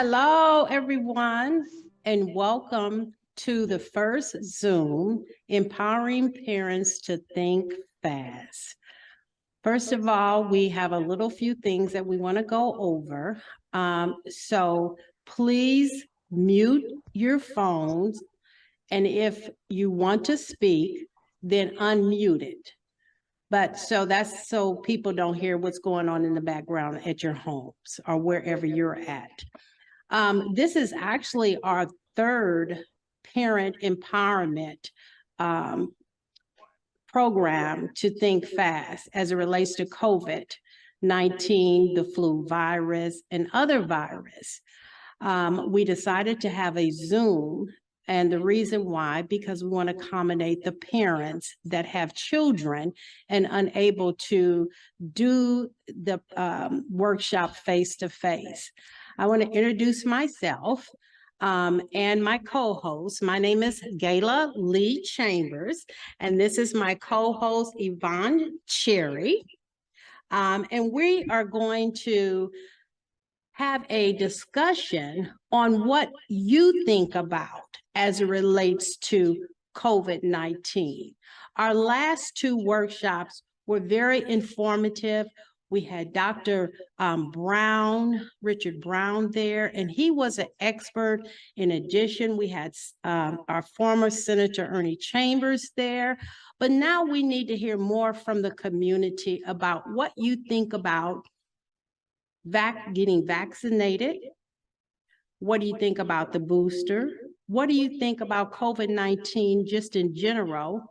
Hello, everyone, and welcome to the first Zoom, Empowering Parents to Think Fast. First of all, we have a little few things that we want to go over. So please mute your phones, and if you want to speak, then unmute it. But so that's so people don't hear what's going on in the background at your homes or wherever you're at. This is actually our third parent empowerment program to think fast as it relates to COVID-19, the flu virus, and other virus. We decided to have a Zoom, and the reason why, because we want to accommodate the parents that have children and unable to do the workshop face-to-face. I want to introduce myself and my co-host. My name is Gayla Lee Chambers, and this is my co-host, Yvonne Cherry. And we are going to have a discussion on what you think about as it relates to COVID-19. Our last two workshops were very informative. We had Dr. Richard Brown there, and he was an expert. In addition, we had our former Senator Ernie Chambers there. But now we need to hear more from the community about what you think about getting vaccinated. What do you think about the booster? What do you think about COVID-19 just in general?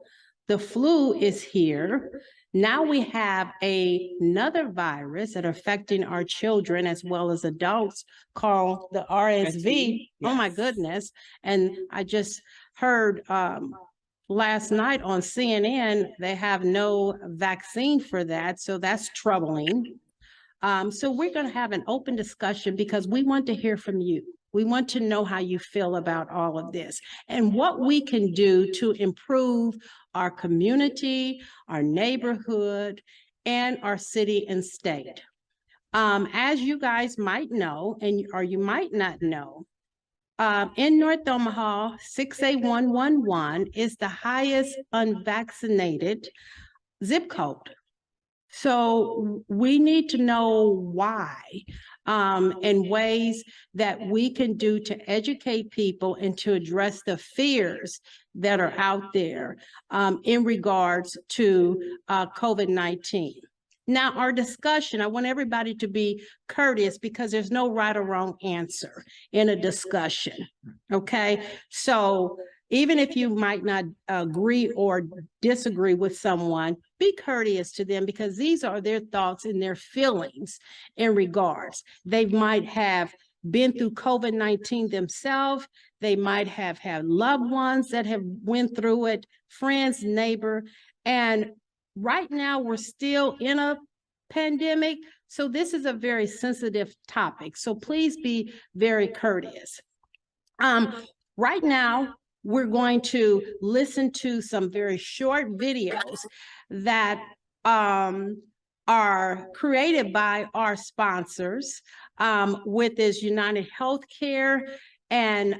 The flu is here. Now we have another virus that are affecting our children as well as adults called the RSV. Yes. Oh my goodness. And I just heard last night on CNN, they have no vaccine for that. So that's troubling. So we're going to have an open discussion because we want to hear from you. We want to know how you feel about all of this and what we can do to improve our community, our neighborhood, and our city and state. As you guys might know, or you might not know, in North Omaha, 68111 is the highest unvaccinated zip code. So we need to know why and ways that we can do to educate people and to address the fears that are out there in regards to COVID-19. Now, our discussion, I want everybody to be courteous because there's no right or wrong answer in a discussion, okay? So even if you might not agree or disagree with someone, be courteous to them because these are their thoughts and their feelings in regards. They might have been through COVID-19 themselves. They might have had loved ones that have went through it, friends, neighbor. And right now we're still in a pandemic. So this is a very sensitive topic. So please be very courteous. Right now, we're going to listen to some very short videos that are created by our sponsors, with this United Healthcare and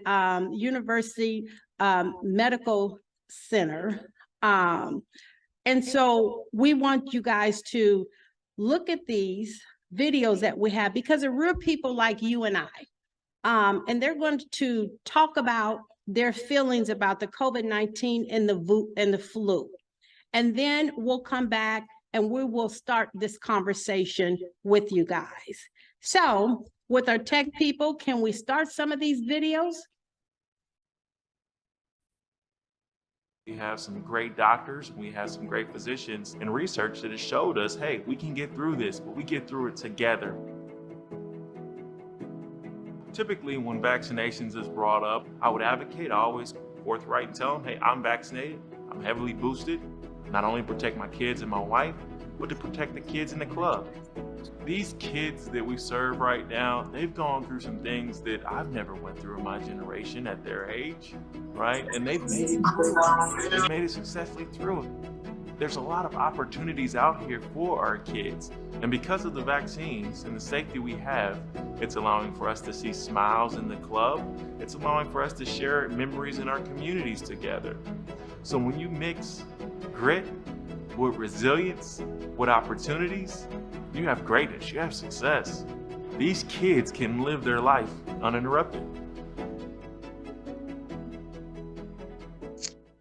University Medical Center. And so we want you guys to look at these videos that we have because they're real people like you and I. And they're going to talk about their feelings about the COVID-19 and the flu. And then we'll come back and we will start this conversation with you guys. So with our tech people, can we start some of these videos? We have some great doctors, we have some great physicians and research that has showed us, hey, we can get through this, but we get through it together. Typically, when vaccinations is brought up, I would advocate, I always forthright and tell them, hey, I'm vaccinated, I'm heavily boosted, not only to protect my kids and my wife, but to protect the kids in the club. These kids that we serve right now, they've gone through some things that I've never went through in my generation at their age, right? And they've made it successfully through it. There's a lot of opportunities out here for our kids. And because of the vaccines and the safety we have, it's allowing for us to see smiles in the club. It's allowing for us to share memories in our communities together. So when you mix grit with resilience, with opportunities, you have greatness, you have success. These kids can live their life uninterrupted.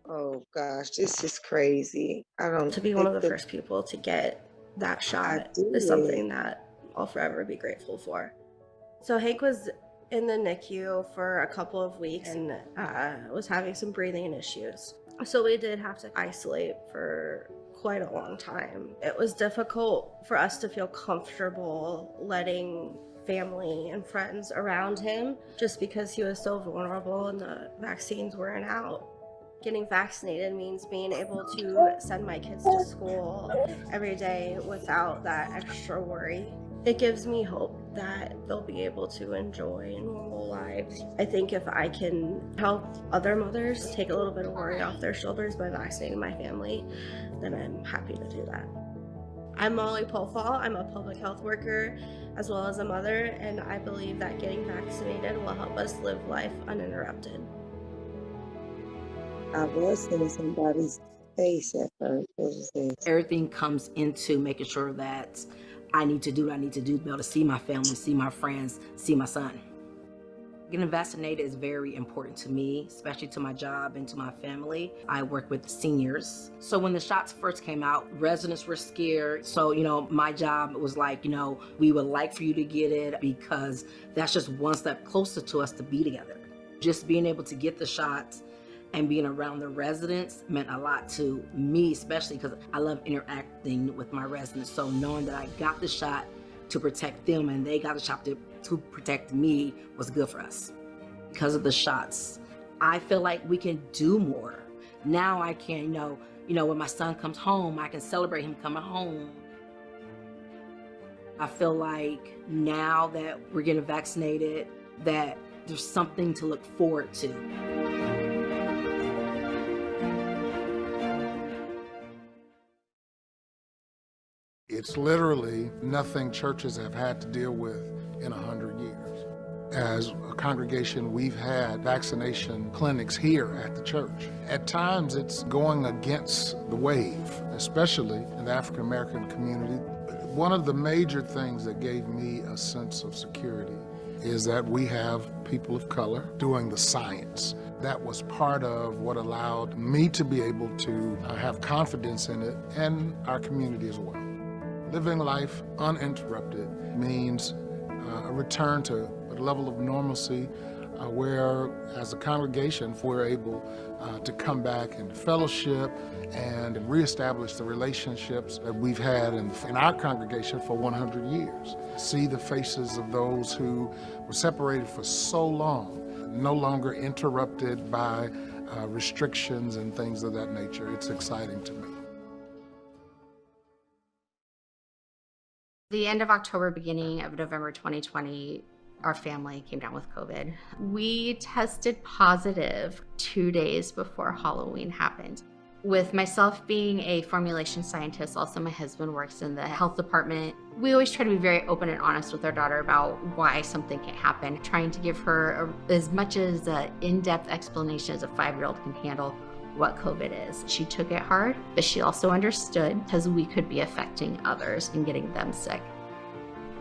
Oh gosh, this is crazy. I don't To be one of the think first people to get that I shot did. is something that I'll forever be grateful for. So Hank was in the NICU for a couple of weeks and was having some breathing issues. So we did have to isolate for quite a long time. It was difficult for us to feel comfortable letting family and friends around him just because he was so vulnerable and the vaccines weren't out. Getting vaccinated means being able to send my kids to school every day without that extra worry. It gives me hope that they'll be able to enjoy normal lives. I think if I can help other mothers take a little bit of worry off their shoulders by vaccinating my family, then I'm happy to do that. I'm Molly Polfall. I'm a public health worker as well as a mother, and I believe that getting vaccinated will help us live life uninterrupted. I was seeing somebody's face at first. What was this? Everything comes into making sure that I need to do what I need to do to be able to see my family, see my friends, see my son. Getting vaccinated is very important to me, especially to my job and to my family. I work with seniors. So when the shots first came out, residents were scared. So, my job was like, we would like for you to get it because that's just one step closer to us to be together. Just being able to get the shots and being around the residents meant a lot to me, especially because I love interacting with my residents. So knowing that I got the shot to protect them and they got the shot to protect me was good for us. Because of the shots, I feel like we can do more. Now I can, when my son comes home, I can celebrate him coming home. I feel like now that we're getting vaccinated, that there's something to look forward to. It's literally nothing churches have had to deal with in 100 years. As a congregation, we've had vaccination clinics here at the church. At times, it's going against the wave, especially in the African American community. One of the major things that gave me a sense of security is that we have people of color doing the science. That was part of what allowed me to be able to have confidence in it and our community as well. Living life uninterrupted means a return to a level of normalcy where, as a congregation, we're able to come back and fellowship and reestablish the relationships that we've had in our congregation for 100 years. See the faces of those who were separated for so long, no longer interrupted by restrictions and things of that nature. It's exciting to me. The end of October, beginning of November 2020, our family came down with COVID. We tested positive 2 days before Halloween happened. With myself being a formulation scientist, also my husband works in the health department. We always try to be very open and honest with our daughter about why something can happen, trying to give her as much as an in-depth explanation as a 5-year-old can handle what COVID is. She took it hard, but she also understood because we could be affecting others and getting them sick.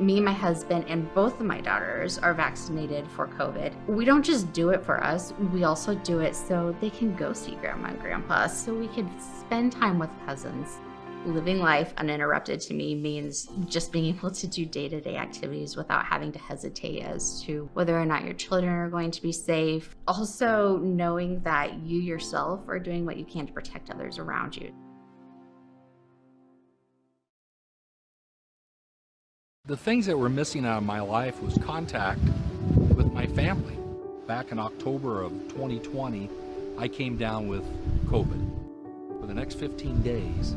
Me, my husband, and both of my daughters are vaccinated for COVID. We don't just do it for us, we also do it so they can go see grandma and grandpa, so we can spend time with cousins. Living life uninterrupted to me means just being able to do day-to-day activities without having to hesitate as to whether or not your children are going to be safe. Also knowing that you yourself are doing what you can to protect others around you. The things that were missing out of my life was contact with my family. Back in October of 2020, I came down with COVID. For the next 15 days,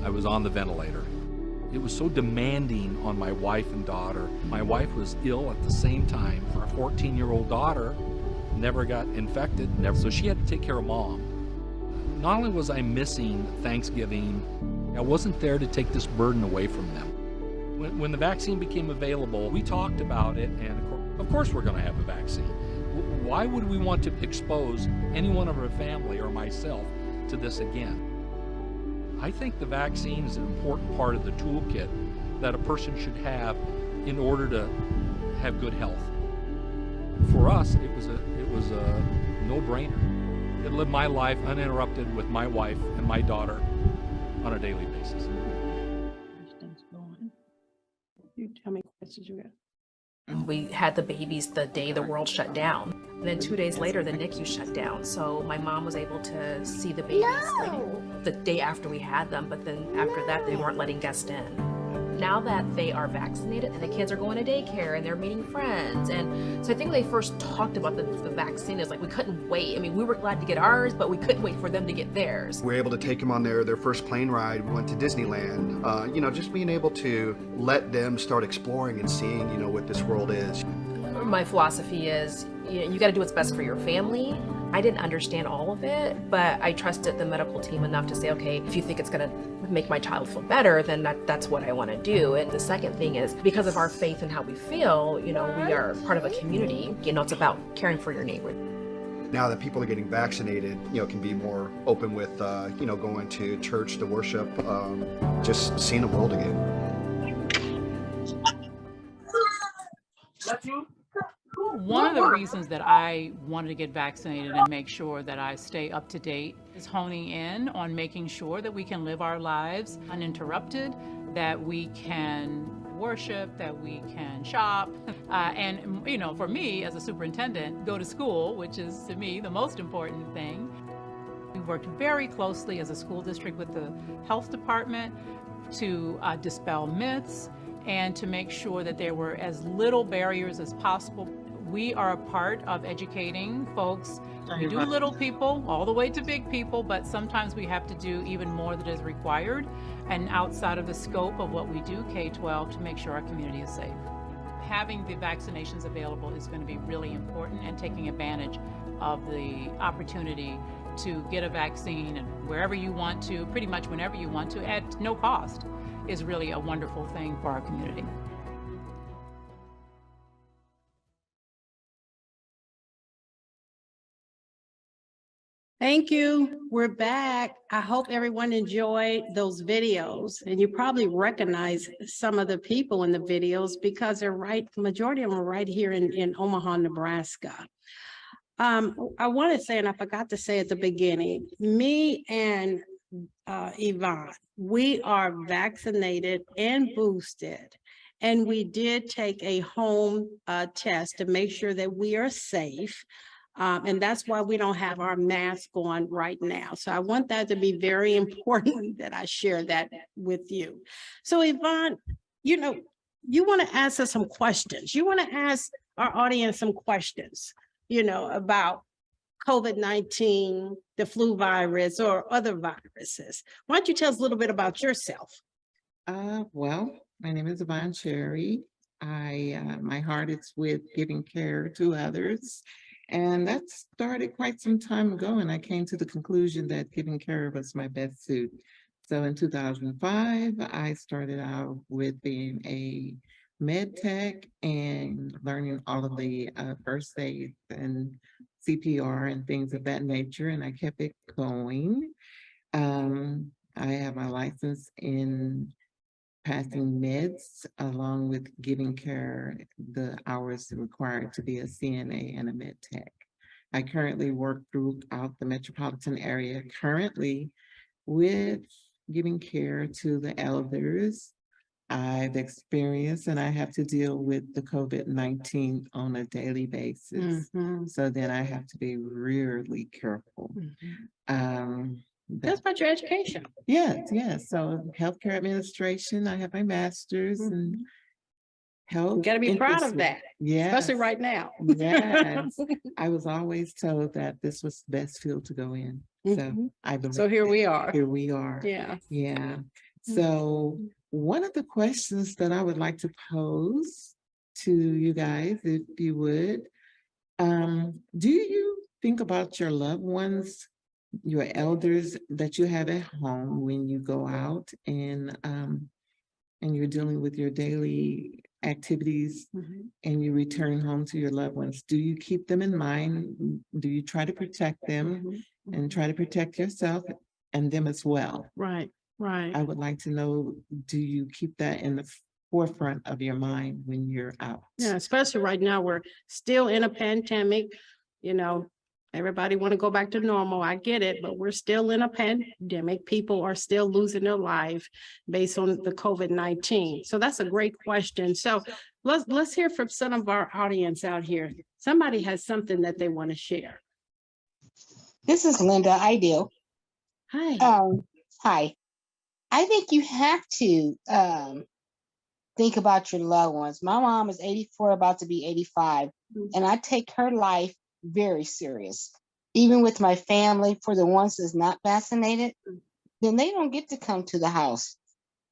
I was on the ventilator. It was so demanding on my wife and daughter. My wife was ill at the same time. Our 14-year-old daughter never got infected, so she had to take care of mom. Not only was I missing Thanksgiving, I wasn't there to take this burden away from them. When the vaccine became available, we talked about it, and of course we're going to have a vaccine. Why would we want to expose any one of our family or myself to this again? I think the vaccine is an important part of the toolkit that a person should have in order to have good health. For us, it was a no-brainer. It lived my life uninterrupted with my wife and my daughter on a daily basis. You tell me questions you got. We had the babies the day the world shut down. And then 2 days later, the NICU shut down. So my mom was able to see the babies like, the day after we had them. But then after that, they weren't letting guests in. Now that they are vaccinated and the kids are going to daycare and they're meeting friends. And so I think when they first talked about the vaccine, is like we couldn't wait. I mean, we were glad to get ours, but we couldn't wait for them to get theirs. We were able to take them on their first plane ride. We went to Disneyland. You know, just being able to let them start exploring and seeing, you know, what this world is. My philosophy is, you got to do what's best for your family. I didn't understand all of it, but I trusted the medical team enough to say, okay, if you think it's going to make my child feel better, then that's what I want to do. And the second thing is, because of our faith and how we feel, you know, we are part of a community. You know, it's about caring for your neighbor. Now that people are getting vaccinated, you know, can be more open with, you know, going to church to worship, just seeing the world again. One of the reasons that I wanted to get vaccinated and make sure that I stay up to date is honing in on making sure that we can live our lives uninterrupted, that we can worship, that we can shop, and, you know, for me as a superintendent, go to school, which is to me the most important thing. We worked very closely as a school district with the health department to dispel myths and to make sure that there were as little barriers as possible. We are a part of educating folks. We do little people all the way to big people, but sometimes we have to do even more that is required and outside of the scope of what we do K-12 to make sure our community is safe. Having the vaccinations available is going to be really important, and taking advantage of the opportunity to get a vaccine and wherever you want to, pretty much whenever you want to, at no cost, is really a wonderful thing for our community. Thank you. We're back. I hope everyone enjoyed those videos, and you probably recognize some of the people in the videos because they're right, the majority of them are right here in Omaha, Nebraska. I want to say, and I forgot to say at the beginning, me and Yvonne, we are vaccinated and boosted, and we did take a home test to make sure that we are safe. And that's why we don't have our mask on right now. So I want that to be very important that I share that with you. So Yvonne, you know, you want to ask us some questions. You want to ask our audience some questions, you know, about COVID-19, the flu virus, or other viruses. Why don't you tell us a little bit about yourself? Well, my name is Yvonne Cherry. My heart is with giving care to others. And that started quite some time ago, and I came to the conclusion that giving care was my best suit. So in 2005, I started out with being a med tech and learning all of the first aid and CPR and things of that nature, and I kept it going. I have my license in passing meds along with giving care, the hours required to be a CNA and a med tech. I currently work throughout the metropolitan area currently with giving care to the elders. I've experienced and I have to deal with the COVID-19 on a daily basis. So then I have to be really careful. That's about your education. Yes. So healthcare administration, I have my master's in health. You got to be proud of that. Yeah. Especially right now. Yes. I was always told that this was the best field to go in. So I believe. So here we are. Here we are. Yeah. Yeah. So one of the questions that I would like to pose to you guys, if you would, do you think about your loved ones your elders that you have at home when you go out and you're dealing with your daily activities and you return home to your loved ones. Do you keep them in mind? Do you try to protect them and try to protect yourself and them as well? Right, right. I would like to know, do you keep that in the forefront of your mind when you're out? Yeah, especially right now, we're still in a pandemic, you know, everybody want to go back to normal. I get it, but we're still in a pandemic. People are still losing their life based on the COVID-19. So that's a great question. So let's hear from some of our audience out here. Somebody has something that they want to share. This is Linda. I do. Hi. Hi. I think you have to think about your loved ones. My mom is 84, about to be 85, and I take her life very serious. Even with my family, for the ones that's not vaccinated, then they don't get to come to the house.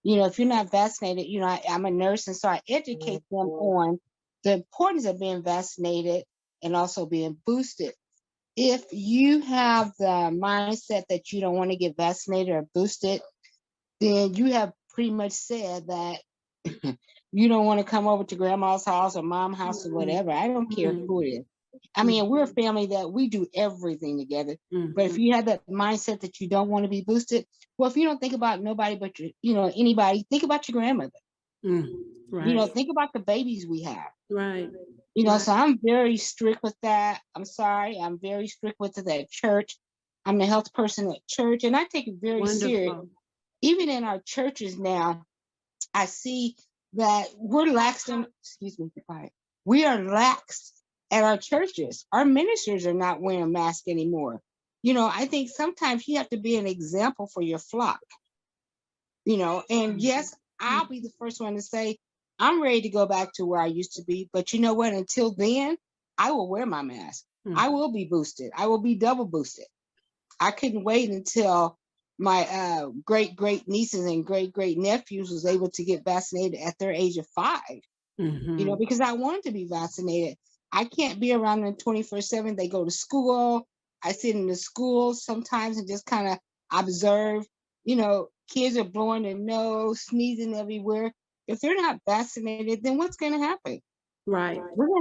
You know, if you're not vaccinated, you know, I'm a nurse, and so I educate them on the importance of being vaccinated and also being boosted. If you have the mindset that you don't want to get vaccinated or boosted, then you have pretty much said that you don't want to come over to grandma's house or mom's house or whatever. I don't care who it is. I mean, we're a family that we do everything together. But if you have that mindset that you don't want to be boosted, well, if you don't think about nobody but your, you know, anybody, think about your grandmother. Right. You know, think about the babies we have. Right. You know, so I'm very strict with that. I'm sorry. I'm very strict with it at church. I'm the health person at church, and I take it very serious. Even in our churches now, I see that we're lax in, excuse me, we are lax at our churches. Our ministers are not wearing masks anymore. You know, I think sometimes you have to be an example for your flock. You know, and yes, I'll be the first one to say, I'm ready to go back to where I used to be. But you know what? Until then, I will wear my mask. I will be boosted. I will be double boosted. I couldn't wait until my great nieces and great nephews was able to get vaccinated at their age of 5. You know, because I wanted to be vaccinated. I can't be around them 24/7. They go to school. I sit in the school sometimes and just kind of observe. You know, kids are blowing their nose, sneezing everywhere. If they're not vaccinated, then what's going to happen? Right.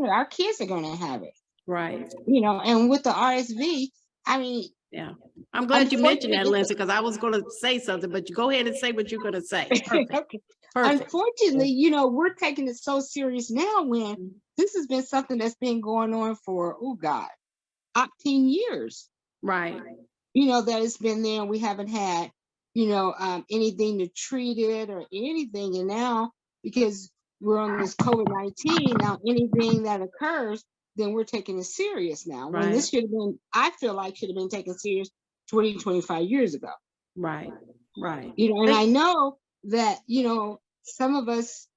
Our kids are going to have it. Right. You know, and with the RSV, I mean, yeah. I'm glad you mentioned that, Lindsay, because I was going to say something, but you go ahead and say what you're going to say. Perfect. Okay. Perfect. Unfortunately, you know, we're taking it so serious now when this has been something that's been going on for, 10 years. Right. You know, that it's been there and we haven't had, you know, anything to treat it or anything. And now, because we're on this COVID-19, now anything that occurs, then we're taking it serious now. Right. When this should have been, I feel like should have been taken serious 20, 25 years ago. Right. Right. You know, and I know that, you know, some of us,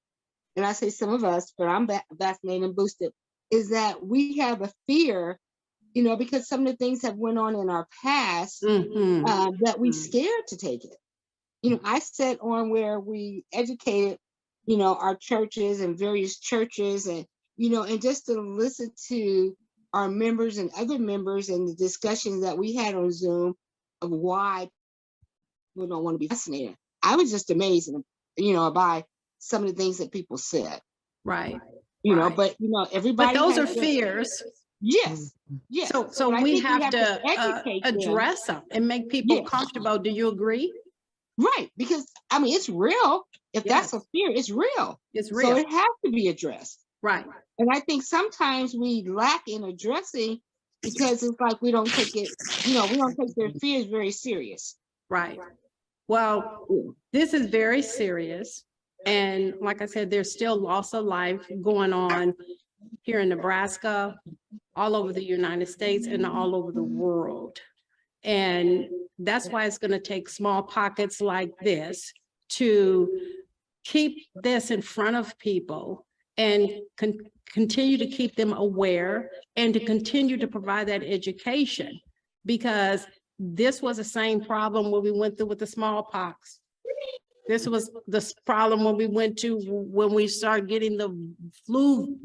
and I say some of us, but I'm vaccinated and boosted, is that we have a fear, you know, because some of the things have went on in our past that we scared to take it. You know, I sat on where we educated, you know, our churches and various churches and, you know, and just to listen to our members and other members and the discussions that we had on Zoom of why we don't want to be vaccinated. I was just amazed, you know, by some of the things that people said. Right. You know, but, you know, everybody. But those are fears. Yes. Yes. So we have to address them and make people comfortable. Do you agree? Right. Because, I mean, it's real. If that's a fear, it's real. It's real. So it has to be addressed. Right. And I think sometimes we lack in addressing because it's like we don't take it, you know, we don't take their fears very serious. Right. Well, this is very serious. And like I said, there's still loss of life going on here in Nebraska, all over the United States and all over the world. And that's why it's going to take small pockets like this to keep this in front of people and continue to keep them aware and to continue to provide that education, because this was the same problem when we went through with the smallpox. This was the problem when we went to, when we started getting the flu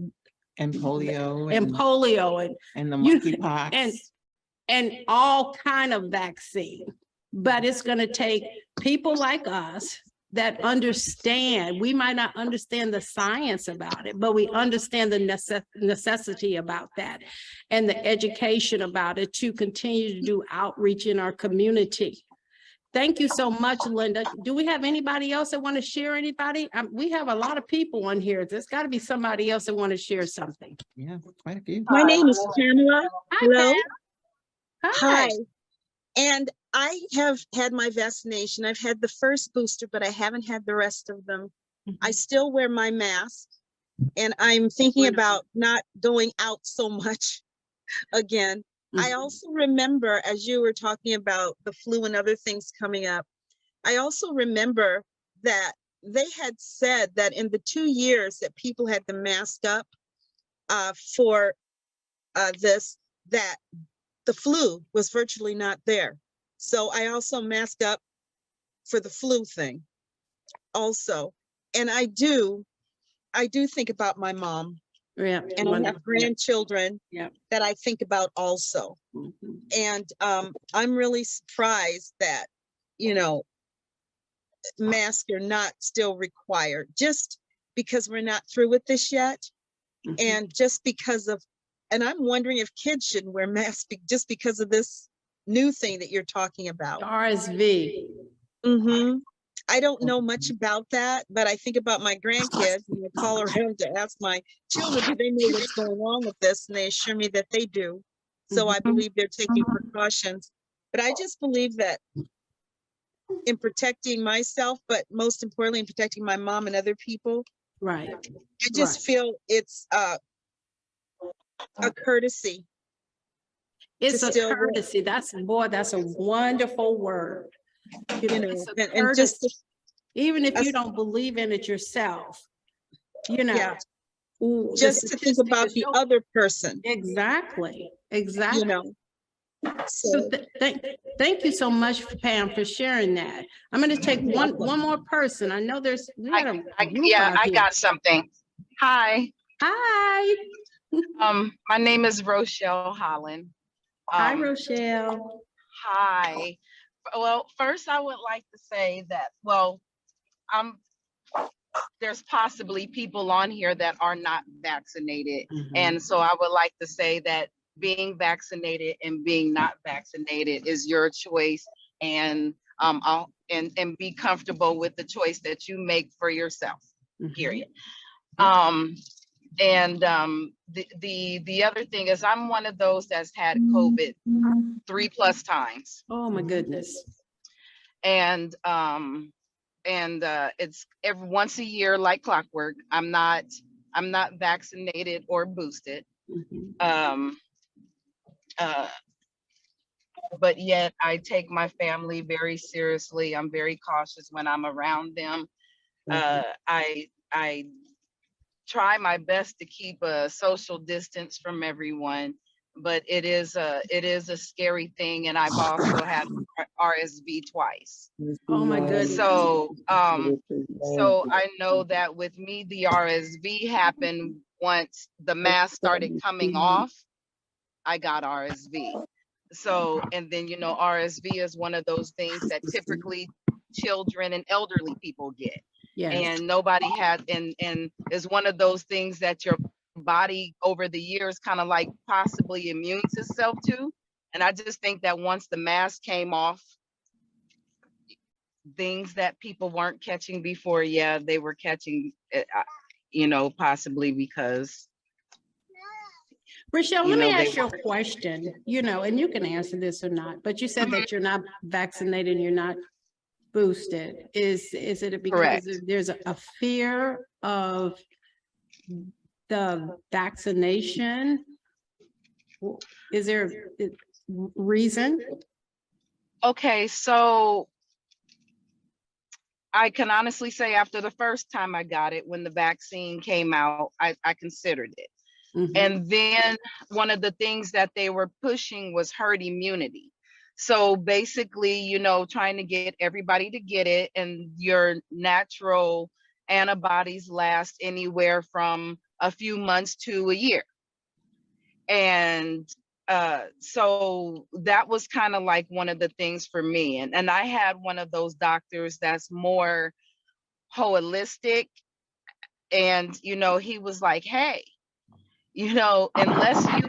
and polio and polio and the monkeypox. and all kind of vaccine. But it's going to take people like us that understand. We might not understand the science about it, but we understand the necessity about that and the education about it to continue to do outreach in our community. Thank you so much, Linda. Do we have anybody else that want to share anybody? We have a lot of people on here. There's got to be somebody else that want to share something. Yeah, quite a few. My name is Pamela. Hi, Hello. Pam. Hi. And I have had my vaccination. I've had the first booster, but I haven't had the rest of them. I still wear my mask, and I'm thinking about not going out so much again. I also remember, as you were talking about the flu and other things coming up, I also remember that they had said that in the 2 years that people had to mask up for this, that the flu was virtually not there. So I also mask up for the flu thing also. And I do think about my mom. Yeah. And I have grandchildren that I think about also. And I'm really surprised that, you know, masks are not still required, just because we're not through with this yet. And just because of, and I'm wondering if kids shouldn't wear masks just because of this new thing that you're talking about. RSV. I don't know much about that, but I think about my grandkids and I call around to ask my children, do they know what's going on with this? And they assure me that they do. So I believe they're taking precautions. But I just believe that in protecting myself, but most importantly, in protecting my mom and other people. Right. I just feel it's a courtesy. It's a courtesy. That's a wonderful word. You know, and just even if you don't believe in it yourself, you know, just to think about the other person. Exactly. You know. So thank you so much, Pam, for sharing that. I'm going to take one more person. I know I got something. Hi. Hi. My name is Rochelle Holland. Hi, Rochelle. Hi. Well, first I would like to say that, well, there's possibly people on here that are not vaccinated. And so I would like to say that being vaccinated and being not vaccinated is your choice, and and be comfortable with the choice that you make for yourself, period. And the other thing is I'm one of those that's had COVID 3+ times. Oh my goodness. And it's every once a year like clockwork. I'm not vaccinated or boosted. But yet I take my family very seriously. I'm very cautious when I'm around them. I try my best to keep a social distance from everyone, but it is a scary thing. And I've also had RSV twice. Oh my goodness. So I know that with me, the RSV happened once the mask started coming off. I got RSV. So, and then, you know, RSV is one of those things that typically children and elderly people get. Yes. And nobody had, and is one of those things that your body over the years kind of like possibly immunes itself to. And I just think that once the mask came off, things that people weren't catching before, they were catching it, you know, possibly because. Rochelle, let me ask you a question, you know, and you can answer this or not, but you said that you're not vaccinated and you're not boosted. Is it because there's a fear of the vaccination? Is there a reason? Okay, so I can honestly say after the first time I got it, when the vaccine came out, I considered it. And then one of the things that they were pushing was herd immunity. So basically, you know, trying to get everybody to get it, and your natural antibodies last anywhere from a few months to a year. And So that was kind of like one of the things for me. And I had one of those doctors that's more holistic. And, you know, he was like, hey, you know, unless you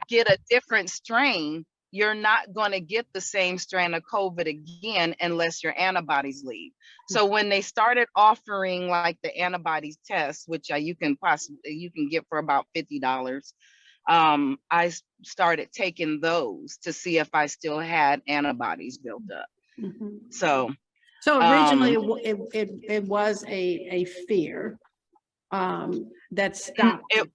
get a different strain, you're not going to get the same strain of COVID again unless your antibodies leave. So when they started offering like the antibodies test, which you can get for about $50, I started taking those to see if I still had antibodies built up. So originally it was a fear that stopped it.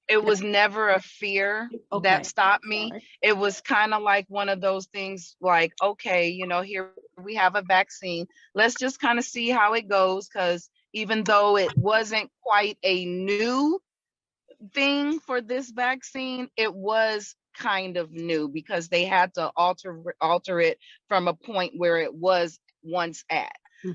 It was never a fear that stopped me. It was kind of like one of those things like, okay, you know, here we have a vaccine. Let's just kind of see how it goes. Because even though it wasn't quite a new thing for this vaccine, it was kind of new because they had to alter it from a point where it was once at.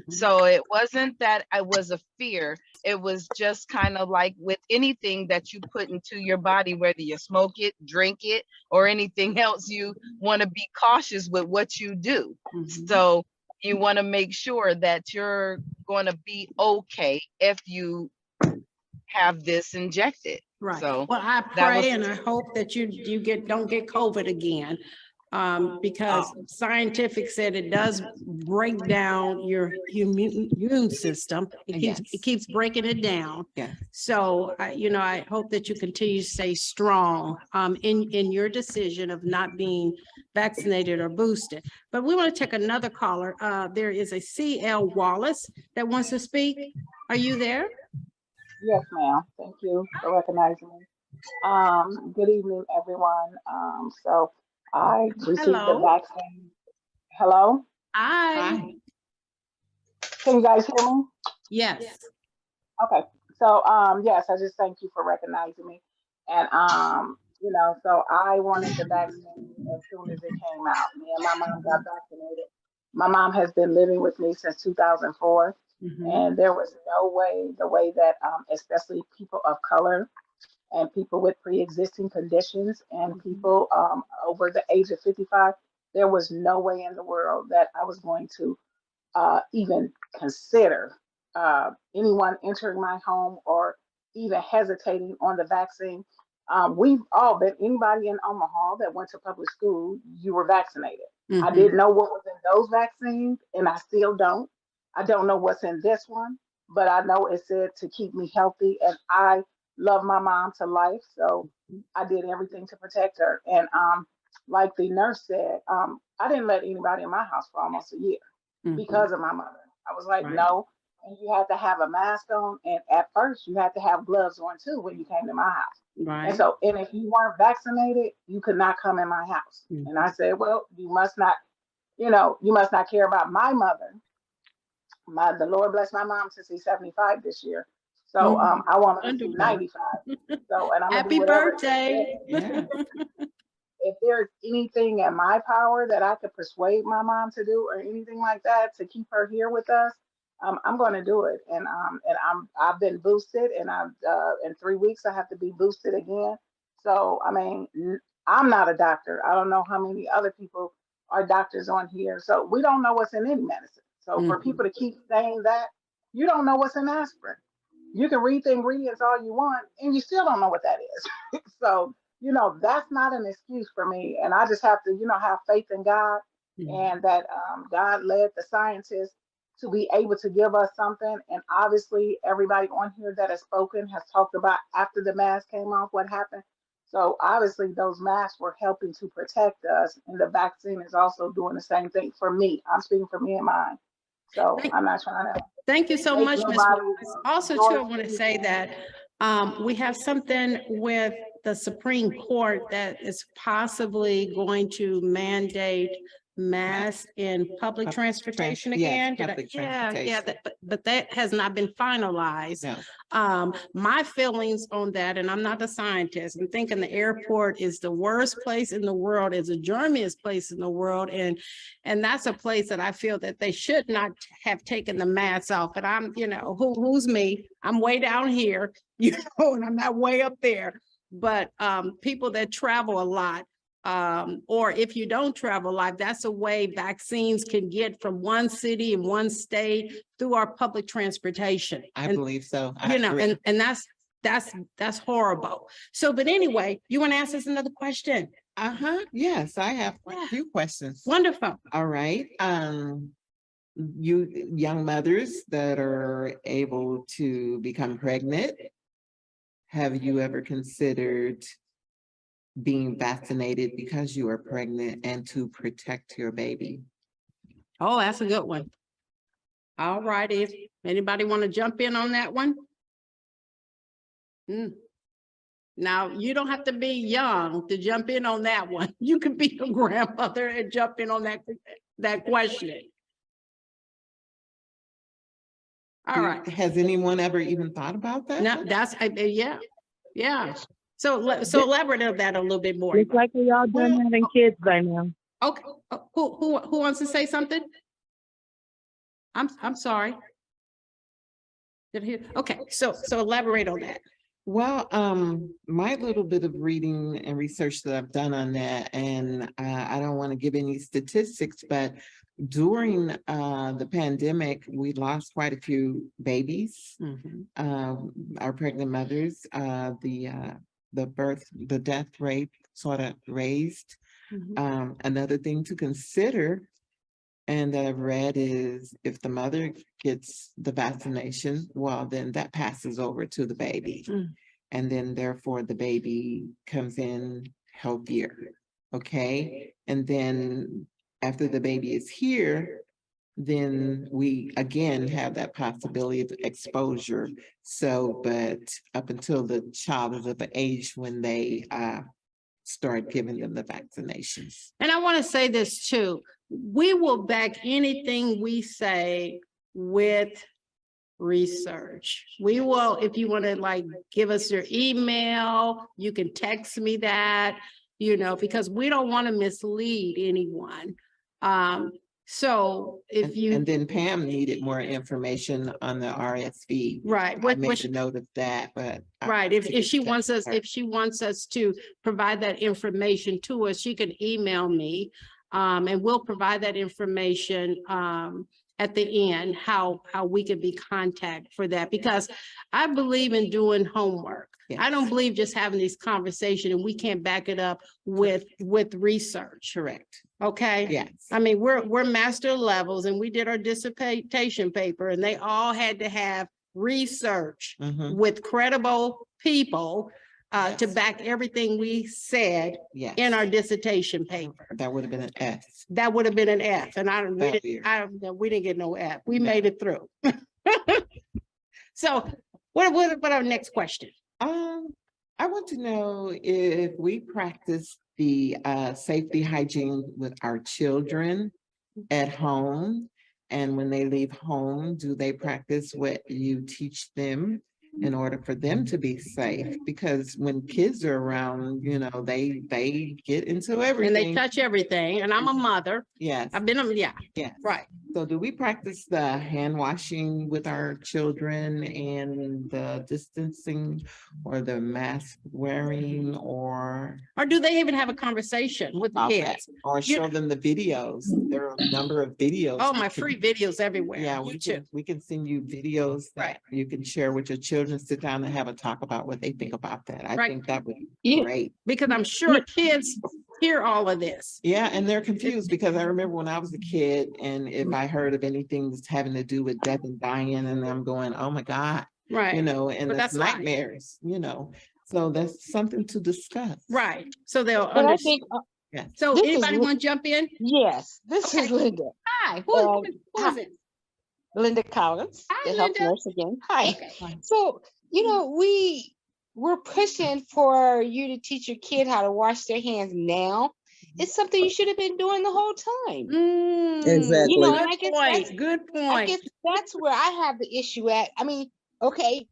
So it wasn't that I was a fear. It was just kind of like with anything that you put into your body, whether you smoke it, drink it, or anything else, you want to be cautious with what you do. So you want to make sure that you're going to be okay if you have this injected. Right. So well, I pray and I hope that you don't get COVID again. Because scientific said it does break down your immune system. It keeps breaking it down. Yeah. So, you know, I hope that you continue to stay strong in your decision of not being vaccinated or boosted. But we want to take another caller. There is a CL Wallace that wants to speak. Are you there? Yes, ma'am. Thank you for recognizing me. Good evening, everyone. So I received the vaccine. Hello? Hi. Can you guys hear me? Yes. Okay. So yes, I just thank you for recognizing me. And you know, so I wanted the vaccine as soon as it came out. Me and my mom got vaccinated. My mom has been living with me since 2004. And there was no way, the way that especially people of color and people with pre-existing conditions and people over the age of 55, there was no way in the world that I was going to even consider anyone entering my home or even hesitating on the vaccine. We've all been, anybody in Omaha that went to public school, you were vaccinated. I didn't know what was in those vaccines, and I still don't. I don't know what's in this one, but I know it said to keep me healthy, and I love my mom to life, so I did everything to protect her. And like the nurse said, I didn't let anybody in my house for almost a year because of my mother. I was like, no, and you had to have a mask on, and at first you had to have gloves on too when you came to my house. And so, and if you weren't vaccinated, you could not come in my house. And I said, well, you must not, you know, you must not care about my mother. The Lord bless my mom to see 75 this year. So I want to see 95. So, and I'm happy birthday. If there's anything in my power that I could persuade my mom to do or anything like that to keep her here with us, I'm going to do it. And I've been boosted, and I've in 3 weeks I have to be boosted again. So I mean, I'm not a doctor. I don't know how many other people are doctors on here. So we don't know what's in any medicine. So for people to keep saying that, you don't know what's in aspirin. You can read the ingredients all you want, and you still don't know what that is. So, you know, that's not an excuse for me. And I just have to, you know, have faith in God and that God led the scientists to be able to give us something. And obviously everybody on here that has spoken has talked about after the mask came off, what happened. So obviously those masks were helping to protect us. And the vaccine is also doing the same thing for me. I'm speaking for me and mine. So I'm not trying to. Thank you so much, Ms. Wallace. Also, too, I want to say that we have something with the Supreme Court that is possibly going to mandate masks in public transportation again. But that has not been finalized. No. My feelings on that, and I'm not a scientist, I'm thinking the airport is the worst place in the world, is the germiest place in the world, and that's a place that I feel that they should not have taken the masks off. But I'm, you know, who's me? I'm way down here, you know, and I'm not way up there. but people that travel a lot, or if you don't travel a lot, that's a way vaccines can get from one city and one state through our public transportation. I And, believe so. I you know, agree. and that's horrible. So, but anyway, you want to ask us another question? Yes, I have a Yeah. few questions. Wonderful. All right. You young mothers that are able to become pregnant, have you ever considered being vaccinated because you are pregnant and to protect your baby? Oh, that's a good one. All righty. If anybody want to jump in on that one? Now, you don't have to be young to jump in on that one. You can be a grandmother and jump in on that question. All right. Has anyone ever even thought about that? No, yeah. So elaborate on that a little bit more. Looks like we all done having kids by now. Okay, who wants to say something? I'm sorry. Did I hear? Okay, so elaborate on that. Well, my little bit of reading and research that I've done on that, and I don't want to give any statistics, but during the pandemic, we lost quite a few babies. Our pregnant mothers, the death rate sort of raised. Another thing to consider, and that I've read, is if the mother gets the vaccination, well, then that passes over to the baby. And then therefore the baby comes in healthier, okay? And then after the baby is here, then we again have that possibility of exposure. So, but up until the child is of an age when they start giving them the vaccinations. And I want to say this too. We will back anything we say with research. We will, if you want to like give us your email, you can text me that, because we don't want to mislead anyone. So if you. And then Pam needed more information on the RSV. Right. I made a note of that, but. Right. If she wants us to provide that information to us, she can email me. And we'll provide that information at the end, how we can be contacted for that, because I believe in doing homework. Yes. I don't believe just having these conversations and we can't back it up with research. Correct. Okay. Yes. I mean, we're master levels and we did our dissertation paper and they all had to have research with credible people to back everything we said in our dissertation paper. That would have been an F. That would have been an F, and we didn't get no F. We made it through. So, what our next question? I want to know if we practice the safety hygiene with our children at home, and when they leave home, do they practice what you teach them in order for them to be safe? Because when kids are around, they get into everything. And they touch everything. And I'm a mother. Yes. I've been, Yes. Right. So do we practice the hand washing with our children and the distancing or the mask wearing, or do they even have a conversation with the kids? Or show them the videos? There are a number of videos. Oh, my free videos everywhere. Yeah, we can send you videos that you can share with your children, sit down and have a talk about what they think about that. I think that would be great. Because I'm sure kids hear all of this. Yeah, and they're confused, because I remember when I was a kid, and if I heard of anything that's having to do with death and dying, and I'm going, oh my God. Right. And that's nightmares, So that's something to discuss. Right. So they'll understand. Yes. So anybody want to jump in? Yes, this is Linda. Hi, who is it? Linda Collins, Hi, the health Linda. nurse again. Hi. Okay. So, we're pushing for you to teach your kid how to wash their hands now. It's something you should have been doing the whole time. Exactly. Good point. I guess that's where I have the issue at. I mean, okay,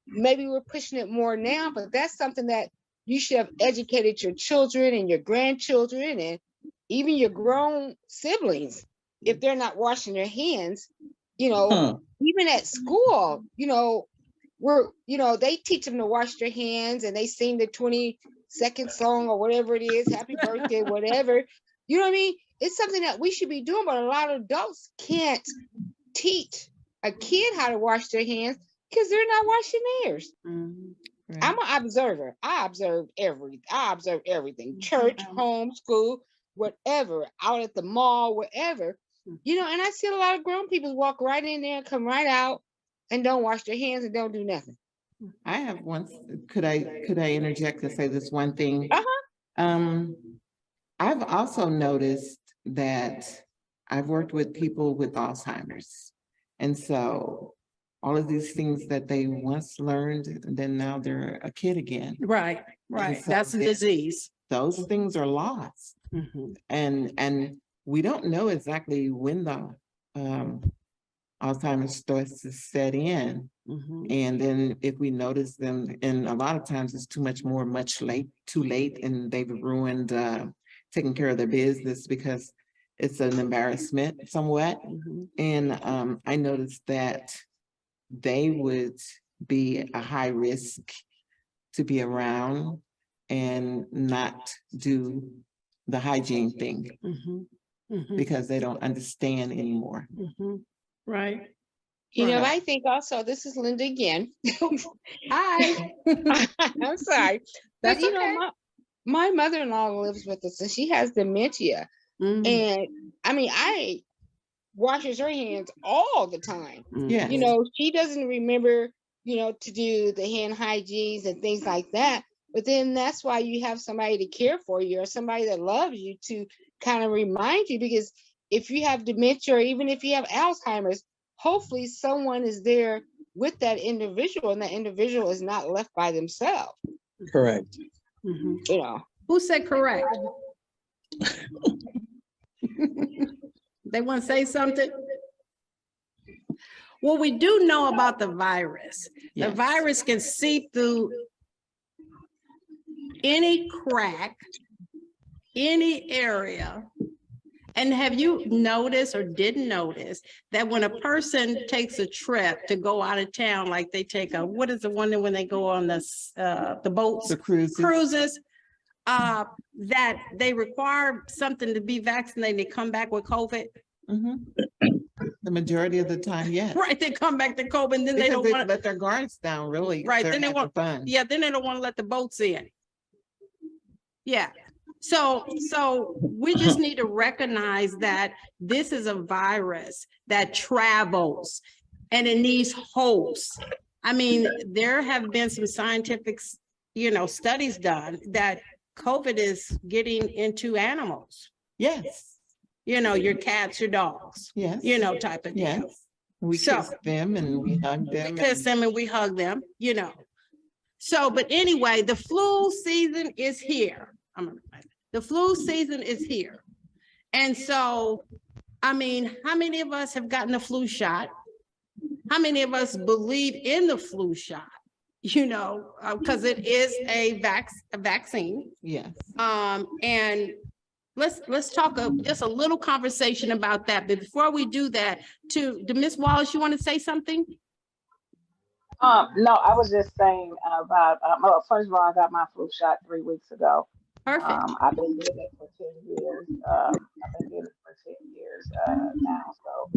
maybe we're pushing it more now, but that's something that you should have educated your children and your grandchildren and even your grown siblings. If they're not washing their hands, even at school, they teach them to wash their hands and they sing the 20-second song or whatever it is, happy birthday, whatever. You know what I mean? It's something that we should be doing, but a lot of adults can't teach a kid how to wash their hands because they're not washing theirs. Right. I'm an observer. I observe everything. Church, home, school, whatever, out at the mall, wherever. And I see a lot of grown people walk right in there and come right out and don't wash their hands and don't do nothing. I have one. Could I interject and say this one thing? I've also noticed that I've worked with people with Alzheimer's, and so all of these things that they once learned, and then now they're a kid again. Right. So That's a disease. Those things are lost, and we don't know exactly when the Alzheimer's starts to set in. And then if we notice them, and a lot of times it's too late, and they've ruined taking care of their business because it's an embarrassment somewhat. And I noticed that they would be a high risk to be around and not do the hygiene thing because they don't understand anymore. Right. I think also, this is Linda again. Hi. I'm sorry. But my mother-in-law lives with us and she has dementia. And I washes her hands all the time. She doesn't remember, to do the hand hygienes and things like that. But then that's why you have somebody to care for you or somebody that loves you to kind of remind you, because if you have dementia or even if you have Alzheimer's, hopefully someone is there with that individual and that individual is not left by themselves. Correct. Who said correct? They want to say something? Well, we do know about the virus. The virus can seep through any crack, any area. And have you noticed or didn't notice that when a person takes a trip to go out of town, like they take what is the one that when they go on the boats, the cruises, that they require something to be vaccinated, they come back with COVID? The majority of the time, yes. Right, they come back to COVID and then they don't want to let their guards down, really. Right, then they want fun. Yeah, then they don't want to let the boats in. Yeah. So we just need to recognize that this is a virus that travels and it needs hosts. There have been some scientific, studies done that COVID is getting into animals. Yes. Your cats, your dogs. Yes. Type of deal. Yes. We kiss them and we hug them. We kiss them and we hug them, So, but anyway, the flu season is here. The flu season is here. And so, how many of us have gotten the flu shot? How many of us believe in the flu shot? Because it is a vaccine. Yes. And let's talk just a little conversation about that. But before we do that, to Ms. Wallace, you want to say something? No, I was just saying about, first of all, I got my flu shot 3 weeks ago. Perfect. I've been getting it for 10 years. Now. So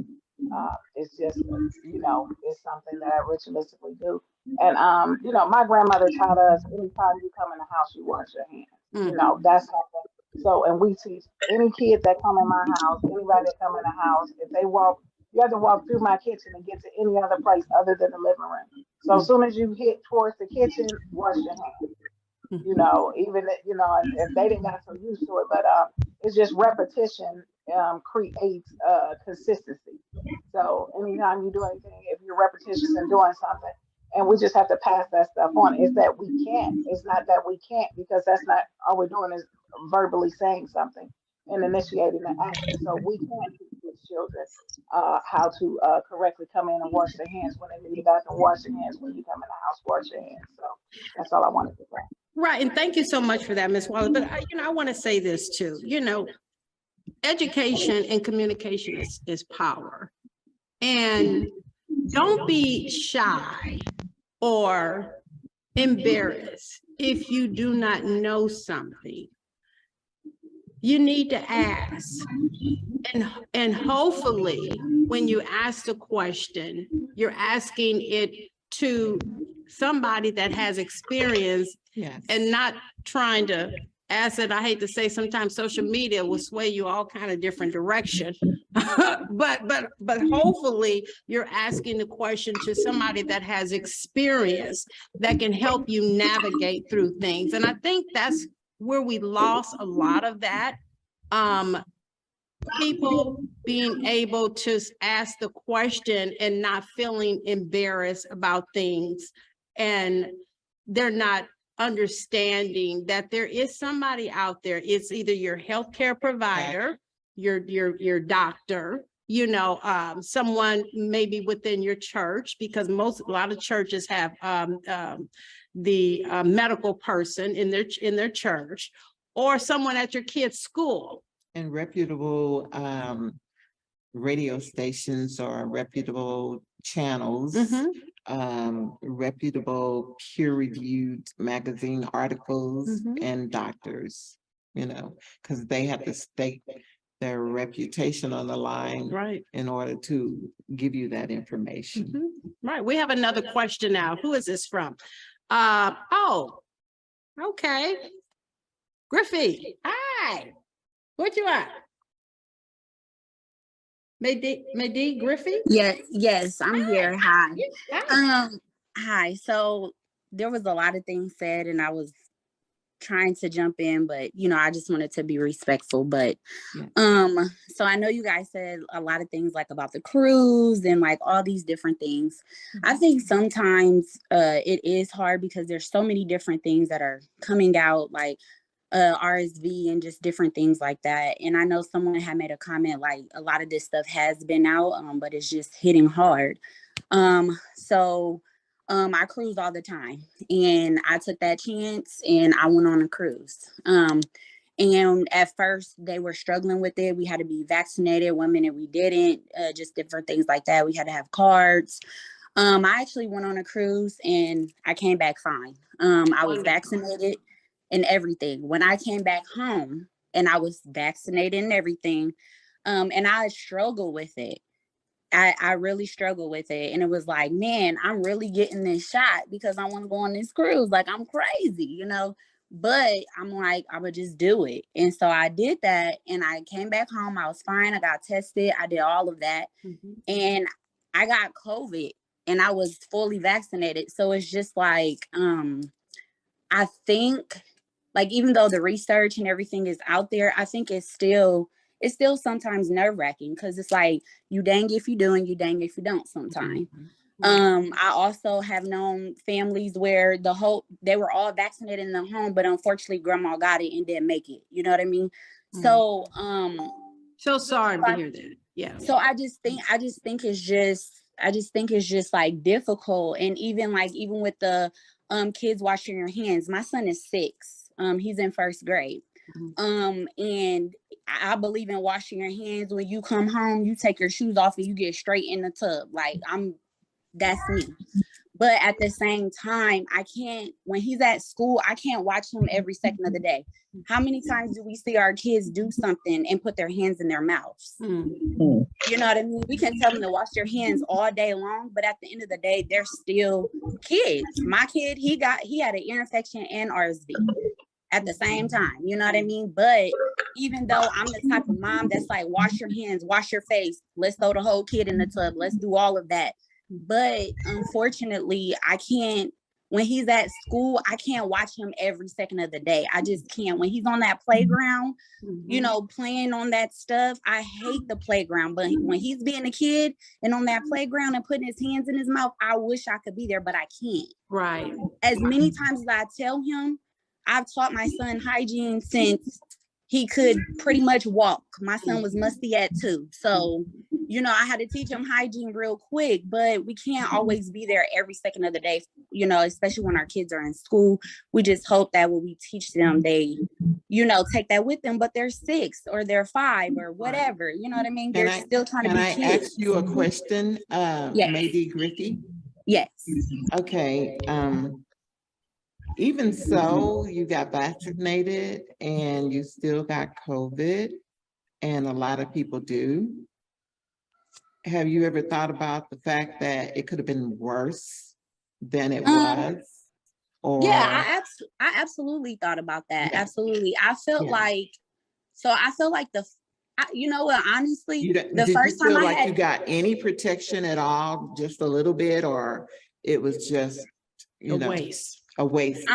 it's just, it's something that I ritualistically do. And, my grandmother taught us, anytime you come in the house, you wash your hands. That's something. So, and we teach any kids that come in my house, anybody that come in the house, if they walk, you have to walk through my kitchen and get to any other place other than the living room. So as soon as you hit towards the kitchen, wash your hands. Even if they didn't get so used to it, but it's just repetition creates consistency. So anytime you do anything, if you're repetitious in doing something, and we just have to pass that stuff on. It's that we can't. It's not that we can't, because that's not all we're doing is verbally saying something and initiating the action. So we can teach children how to correctly come in and wash their hands when they leave out, and wash their hands when you come in the house, wash your hands. So that's all I wanted to say. Right, and thank you so much for that, Ms. Wallace. But I want to say this too. Education and communication is power, and don't be shy or embarrassed if you do not know something. You need to ask. And hopefully, when you ask the question, you're asking it to somebody that has experience and not trying to ask it. I hate to say, sometimes social media will sway you all kind of different direction. but hopefully you're asking the question to somebody that has experience that can help you navigate through things. And I think that's where we lost a lot of that. People being able to ask the question and not feeling embarrassed about things, and they're not understanding that there is somebody out there. It's either your healthcare provider, your doctor, you know, someone maybe within your church, because a lot of churches have the medical person in their church, or someone at your kid's school. And reputable radio stations or reputable channels, reputable peer-reviewed magazine articles, and doctors, you know, because they have to stake their reputation on the line, right, in order to give you that information. Right. We have another question now. Who is this from? Oh, okay. Griffey, hi. What you at? Maydi Griffey? Yes, I'm here. Hi. Hi. So there was a lot of things said and I was trying to jump in, but you know, I just wanted to be respectful. But so I know you guys said a lot of things like about the cruise and like all these different things. I think sometimes it is hard because there's so many different things that are coming out, like RSV and just different things like that. And I know someone had made a comment like a lot of this stuff has been out, but it's just hitting hard. So I cruise all the time, and I took that chance and I went on a cruise. And at first they were struggling with it. We had to be vaccinated. 1 minute we didn't, just different things like that. We had to have cards. I actually went on a cruise and I came back fine. I was vaccinated and everything. When I came back home and I was vaccinated and everything, and I struggle with it. I really struggle with it. And it was like, man, I'm really getting this shot because I want to go on this cruise. Like, I'm crazy, you know, but I'm like, I would just do it. And so I did that and I came back home. I was fine. I got tested. I did all of that. And I got COVID and I was fully vaccinated. So it's just like, I think, like, even though the research and everything is out there, I think it's still sometimes nerve-wracking because it's like you dang if you do and you dang if you don't sometimes. I also have known families where they were all vaccinated in the home, but unfortunately grandma got it and didn't make it. You know what I mean? So so sorry to hear that. Yeah. So I just think it's just like difficult. And even with the kids washing your hands, my son is 6. He's in 1st grade. And I believe in washing your hands. When you come home, you take your shoes off and you get straight in the tub. Like, that's me. But at the same time, when he's at school, I can't watch him every second of the day. How many times do we see our kids do something and put their hands in their mouths? You know what I mean? We can tell them to wash their hands all day long, but at the end of the day, they're still kids. My kid, he had an ear infection and RSV at the same time, you know what I mean? But even though I'm the type of mom that's like, wash your hands, wash your face, let's throw the whole kid in the tub, let's do all of that. But unfortunately, I can't, when he's at school, I can't watch him every second of the day. I just can't. When he's on that playground, you know, playing on that stuff, I hate the playground. But when he's being a kid and on that playground and putting his hands in his mouth, I wish I could be there, but I can't. Right. As many times as I tell him, I've taught my son hygiene since he could pretty much walk. My son was musty at 2. So, you know, I had to teach him hygiene real quick, but we can't always be there every second of the day, you know, especially when our kids are in school. We just hope that when we teach them, they, you know, take that with them, but they're 6 or they're 5 or whatever, you know what I mean? They're still trying to be kids. Can I ask you a question, Maydi Griffey? Yes. Okay, even so, you got vaccinated and you still got COVID, and a lot of people do. Have you ever thought about the fact that it could have been worse than it was? Or Yeah, I absolutely thought about that. Yeah. Absolutely. I felt Yeah. like, you know what, honestly, you the did you first time feel I like had, you got any protection at all, just a little bit, or it was just, you know, a waste?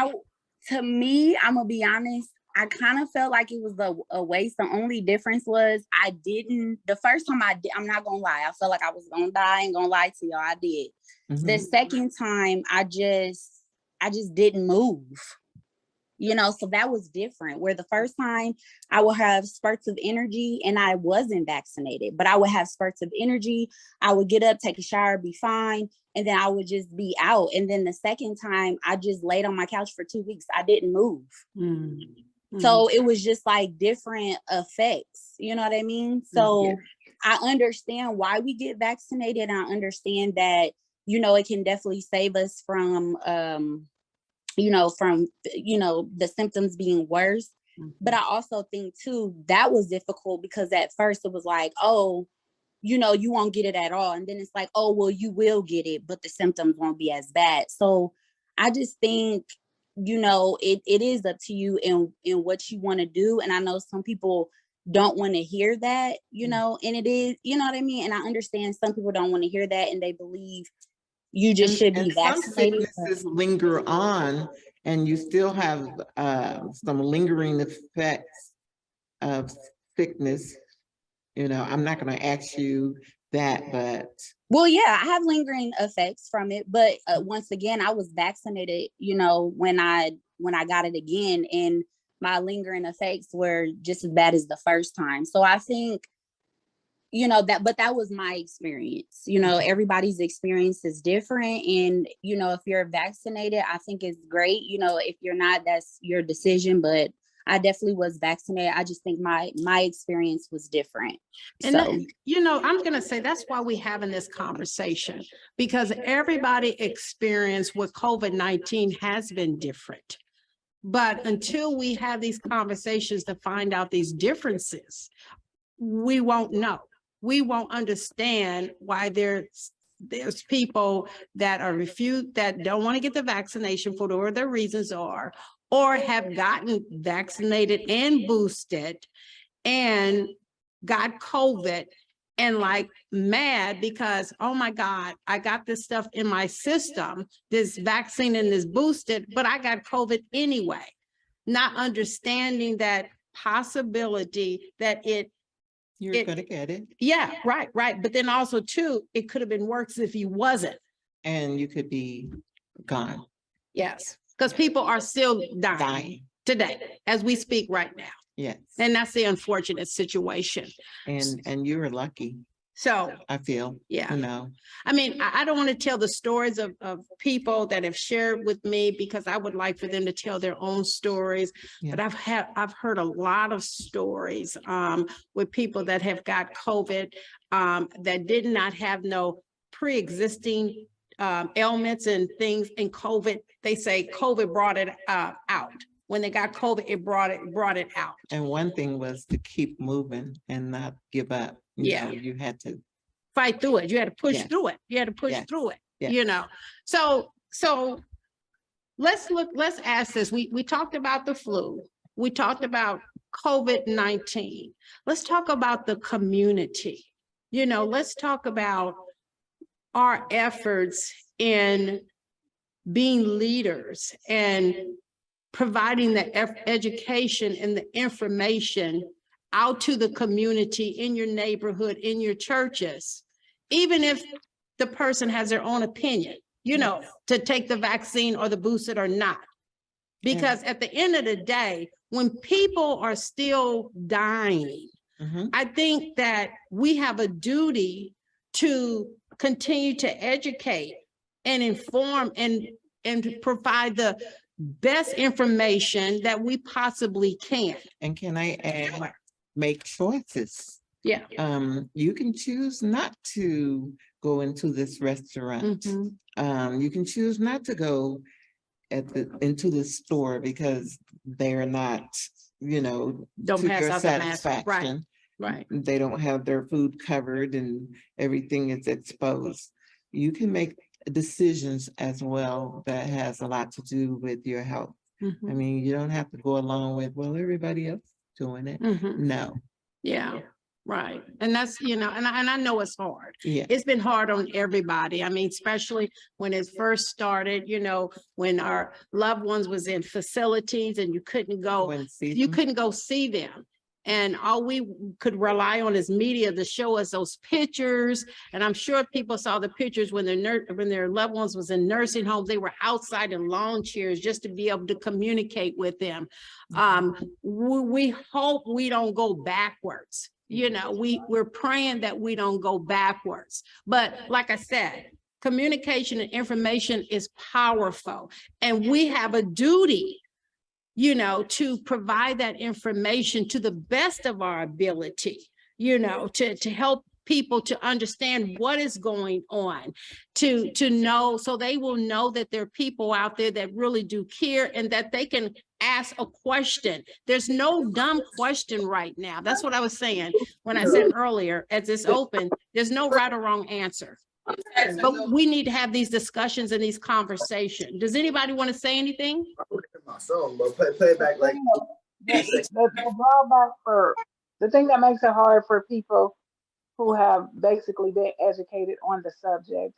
To me, I'm gonna be honest, I kind of felt like it was a waste. The only difference was the first time I'm not gonna lie, I felt like I was gonna die. I ain't gonna lie to y'all, I did. The second time, I just didn't move. You know, so that was different. Where the first time I would have spurts of energy and I wasn't vaccinated, but I would have spurts of energy. I would get up, take a shower, be fine, and then I would just be out. And then the second time I just laid on my couch for 2 weeks. I didn't move. So it was just like different effects. You know what I mean? So I understand why we get vaccinated. I understand that, you know, it can definitely save us from the symptoms being worse. But I also think too, that was difficult because at first it was like, oh, you know, you won't get it at all. And then it's like, oh, well, you will get it, but the symptoms won't be as bad. So I just think, you know, it is up to you in what you want to do. And I know some people don't want to hear that, you know, and it is, you know what I mean? And I understand some people don't want to hear that and they believe you just should be vaccinated. Some sicknesses linger on, and you still have some lingering effects of sickness. You know, I'm not going to ask you that, but well, yeah, I have lingering effects from it, but once again, I was vaccinated, you know, when I got it again, and my lingering effects were just as bad as the first time. So I think, you know, but that was my experience. You know, everybody's experience is different. And, you know, if you're vaccinated, I think it's great. You know, if you're not, that's your decision. But I definitely was vaccinated. I just think my experience was different. And So, you know, I'm going to say that's why we're having this conversation, because everybody experience with COVID-19 has been different. But until we have these conversations to find out these differences, we won't know. We won't understand why there's people that are refused, that don't want to get the vaccination for whatever their reasons are, or have gotten vaccinated and boosted and got COVID and like mad because, oh my God, I got this stuff in my system, this vaccine and this boosted, but I got COVID anyway. Not understanding that possibility that you're going to get it. Yeah, right. But then also too, it could have been worse if you wasn't. And you could be gone. Yes, because people are still dying today as we speak right now. Yes. And that's the unfortunate situation. And you were lucky. So I feel, yeah, you know, I mean, I don't want to tell the stories of people that have shared with me, because I would like for them to tell their own stories. Yeah. But I've heard a lot of stories with people that have got COVID that did not have no pre-existing ailments and things in COVID. They say COVID brought it out. When they got COVID, it brought it out. And one thing was to keep moving and not give up. You know, you had to fight through it. You had to push through it. You had to push through it, you know. So let's ask this. We talked about the flu. We talked about COVID-19. Let's talk about the community. You know, let's talk about our efforts in being leaders and providing the education and the information out to the community, in your neighborhood, in your churches, even if the person has their own opinion, you know, to take the vaccine or the boosted or not. Because at the end of the day, when people are still dying, I think that we have a duty to continue to educate and inform and provide the best information that we possibly can. And can I add, make choices. Yeah. You can choose not to go into this restaurant. You can choose not to go into the store because they're not, Don't to pass your out the mask. satisfaction. Right. They don't have their food covered and everything is exposed. You can make decisions as well that has a lot to do with your health. I mean, you don't have to go along with, well, everybody else is doing it. No. Yeah, right. And that's, and I know it's hard. Yeah. It's been hard on everybody. I mean, especially when it first started, when our loved ones was in facilities and you couldn't go see them. And all we could rely on is media to show us those pictures. And I'm sure people saw the pictures when their loved ones was in nursing homes. They were outside in lawn chairs just to be able to communicate with them. We hope we don't go backwards. We're praying that we don't go backwards. But like I said, communication and information is powerful. And we have a duty to provide that information to the best of our ability, to help people to understand what is going on, to know, so they will know that there are people out there that really do care and that they can ask a question. There's no dumb question right now. That's what I was saying when I said earlier, as it's open, there's no right or wrong answer. But we need to have these discussions and these conversations. Does anybody want to say anything? My song, but play it back like the drawback for the thing that makes it hard for people who have basically been educated on the subject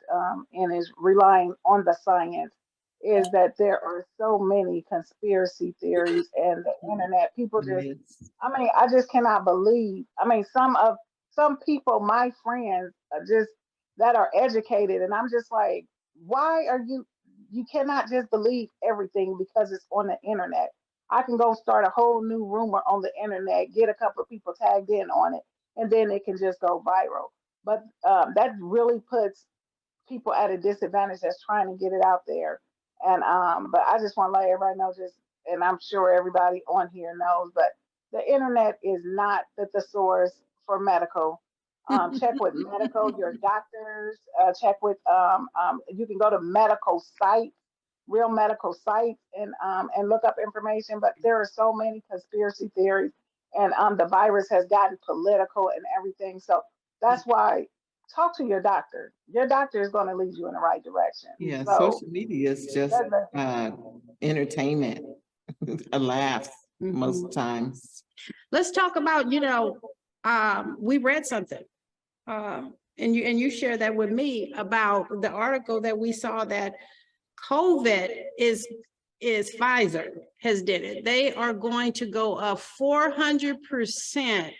and is relying on the science is that there are so many conspiracy theories and the internet. People just, I just cannot believe. Some people, my friends, are just that are educated, and I'm just like, why are you cannot just believe everything because it's on the internet. I can go start a whole new rumor on the internet, get a couple of people tagged in on it, and then it can just go viral. But that really puts people at a disadvantage that's trying to get it out there. And but I just want to let everybody know, and I'm sure everybody on here knows, but the internet is not the thesaurus for medical. Check with your doctors, check with, you can go to medical sites, real medical sites, and look up information, but there are so many conspiracy theories, and the virus has gotten political and everything. So that's why talk to your doctor. Your doctor is going to lead you in the right direction. Yeah, so, social media is just entertainment, a laugh most times. Let's talk about, we read something. And you shared that with me about the article that we saw that COVID is Pfizer has did it. They are going to go up 400%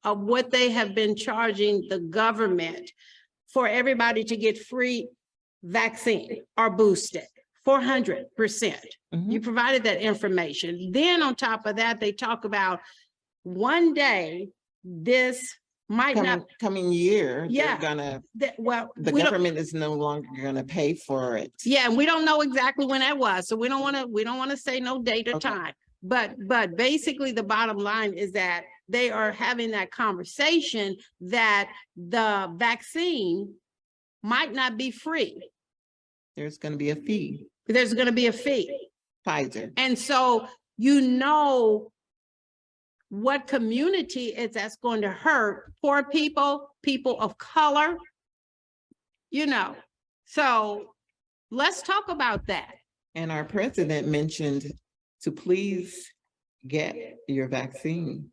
of what they have been charging the government for everybody to get free vaccine or boosted. 400%. You provided that information. Then on top of that, they talk about one day this might coming year, yeah, they're gonna, the government is no longer gonna pay for it. Yeah, and we don't know exactly when that was, so we don't want to say no date or time. But basically the bottom line is that they are having that conversation that the vaccine might not be free. There's going to be a fee. There's going to be a fee. Pfizer. And so what community is that's going to hurt? Poor people, people of color, So let's talk about that. And our president mentioned to please get your vaccine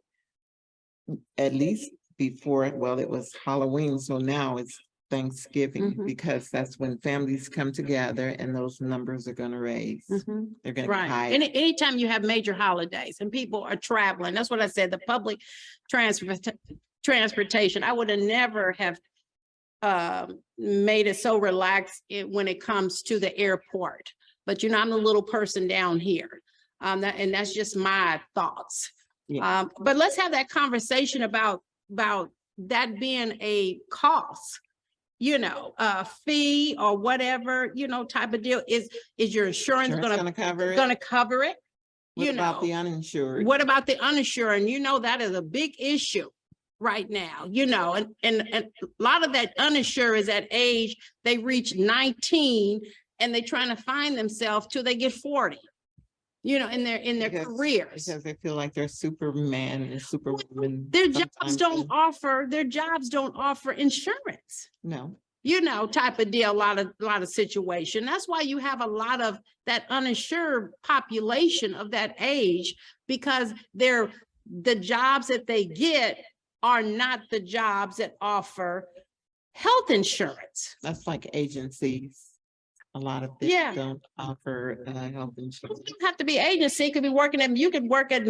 at least before, well, it was Halloween, so now it's Thanksgiving, because that's when families come together and those numbers are going to raise. They're going to be high. Anytime you have major holidays and people are traveling, that's what I said, the public transportation, I would have never have made it so relaxed when it comes to the airport. But I'm a little person down here. And that's just my thoughts. Yeah. But let's have that conversation about that being a cost. A fee or whatever, type of deal. Is your insurance going to cover it? What about the uninsured? What about the uninsured? And that is a big issue. right now, you know, and a lot of that uninsured is at age, they reach 19 and they trying to find themselves till they get 40, you know, in their careers. Because they feel like they're Superman and Superwoman. Their jobs sometimes, don't and- offer insurance, No. you know, type of deal, a lot of situation. That's why you have a lot of that uninsured population of that age, because the jobs that they get are not the jobs that offer health insurance. That's like agencies. A lot of them Yeah. don't offer health insurance. You don't have to be agency, it could be working at, you could work at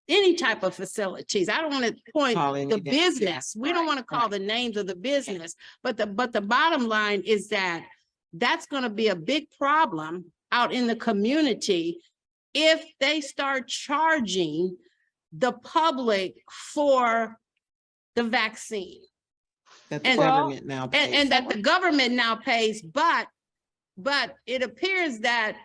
any type of facilities. I don't want to point Calling the it- business. We don't want to call the names of the business, but the bottom line is that that's going to be a big problem out in the community if they start charging the public for the vaccine. That the And- government now pays. And that the government now pays, but it appears that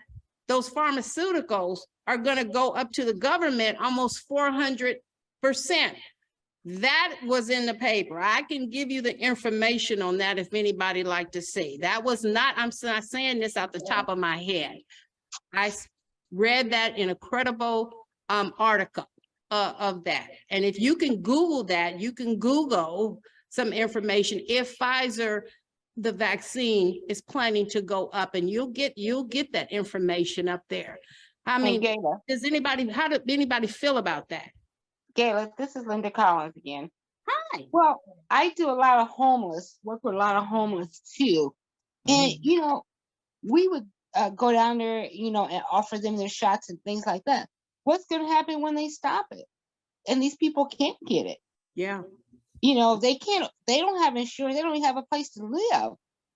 those pharmaceuticals are gonna go up to the government almost 400%. That was in the paper. I can give you the information on that if anybody like to see. That was not, I'm not saying this out the top of my head. I read that in a credible article of that. And if you can Google that, you can Google some information if Pfizer, the vaccine is planning to go up, and you'll get that information up there. I mean, Gayla, how did anybody feel about that? Gayla, this is Linda Collins again. Hi. Well, I do a lot of homeless, work with a lot of homeless too. And, you know, we would go down there, you know, and offer them their shots and things like that. What's going to happen when they stop it? And these people can't get it. Yeah. You know, they don't have insurance. They don't even have a place to live.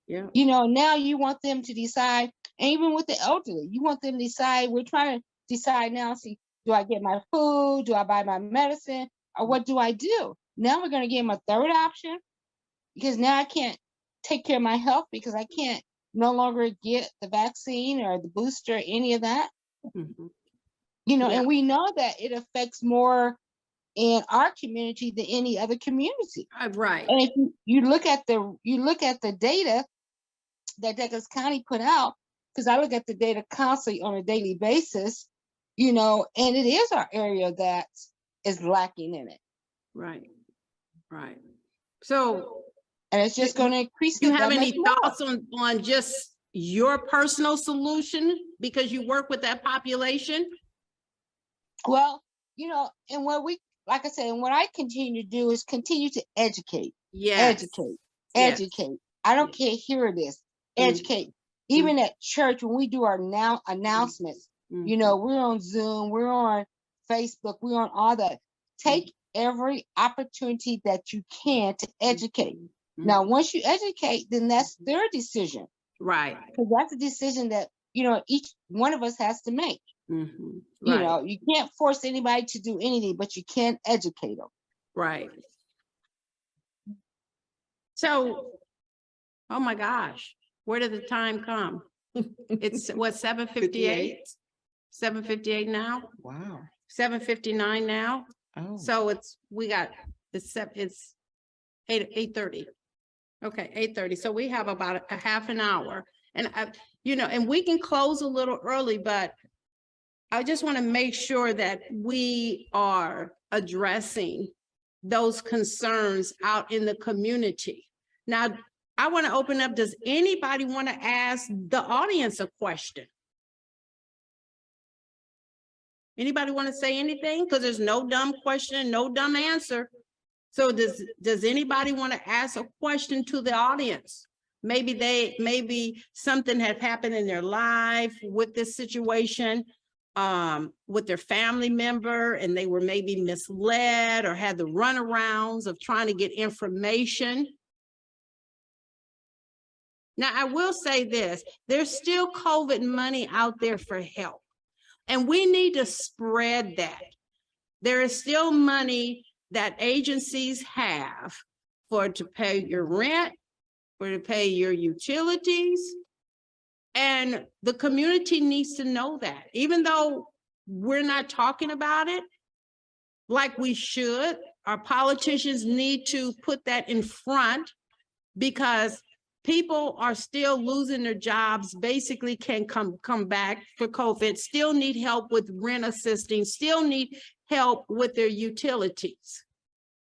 Yeah. You know, now you want them to decide, and even with the elderly, you want them to decide, we're trying to decide now, see, do I get my food? Do I buy my medicine? Or what do I do? Now we're going to give them a third option, because now I can't take care of my health because I can't no longer get the vaccine or the booster, any of that. Mhm. You know, Yeah. and we know that it affects more in our community than any other community. Right. And if you look at the data that Douglas County put out, because I look at the data constantly on a daily basis, you know, and it is our area that is lacking in it. Right. Right. So And it's just going to increase. do you that have much any more. thoughts on just your personal solution because you work with that population? Well, you know, and what we, like I said, and what I continue to do is continue to educate. Yes. Yes. Educate. I don't care, hear it is. Educate. Even at church, when we do our announcements, you know, we're on Zoom, we're on Facebook, we're on all that. Take every opportunity that you can to educate. Now, once you educate, then that's their decision. Right. Because that's a decision that, you know, each one of us has to make. Mhm. You Right. know, you can't force anybody to do anything, but you can educate them. Right. So, oh my gosh, where did the time come? It's what, 7:58? 7:58 now? Wow. 7:59 now? Oh. So it's 8:30. Okay, 8:30. So we have about a half an hour. And you know, and we can close a little early, but I just want to make sure that we are addressing those concerns out in the community. Now, I want to open up, does anybody want to ask the audience a question? Anybody want to say anything? Because there's no dumb question, no dumb answer. So does anybody want to ask a question to the audience? Maybe something had happened in their life with this situation, with their family member, and they were maybe misled or had the runarounds of trying to get information. Now, I will say this, there's still COVID money out there for help, and we need to spread that. There is still money that agencies have to pay your rent, to pay your utilities, and the community needs to know that. Even though we're not talking about it like we should, our politicians need to put that in front, because people are still losing their jobs, basically can come back for COVID, still need help with rent assisting, still need help with their utilities.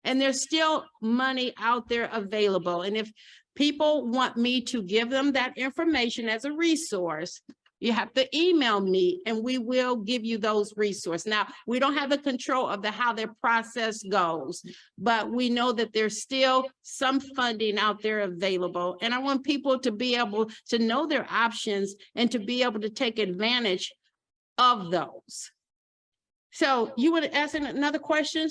And there's still money out there available. And if people want me to give them that information as a resource, you have to email me and we will give you those resources. Now, we don't have the control of how their process goes, but we know that there's still some funding out there available. And I want people to be able to know their options and to be able to take advantage of those. So you want to ask another question?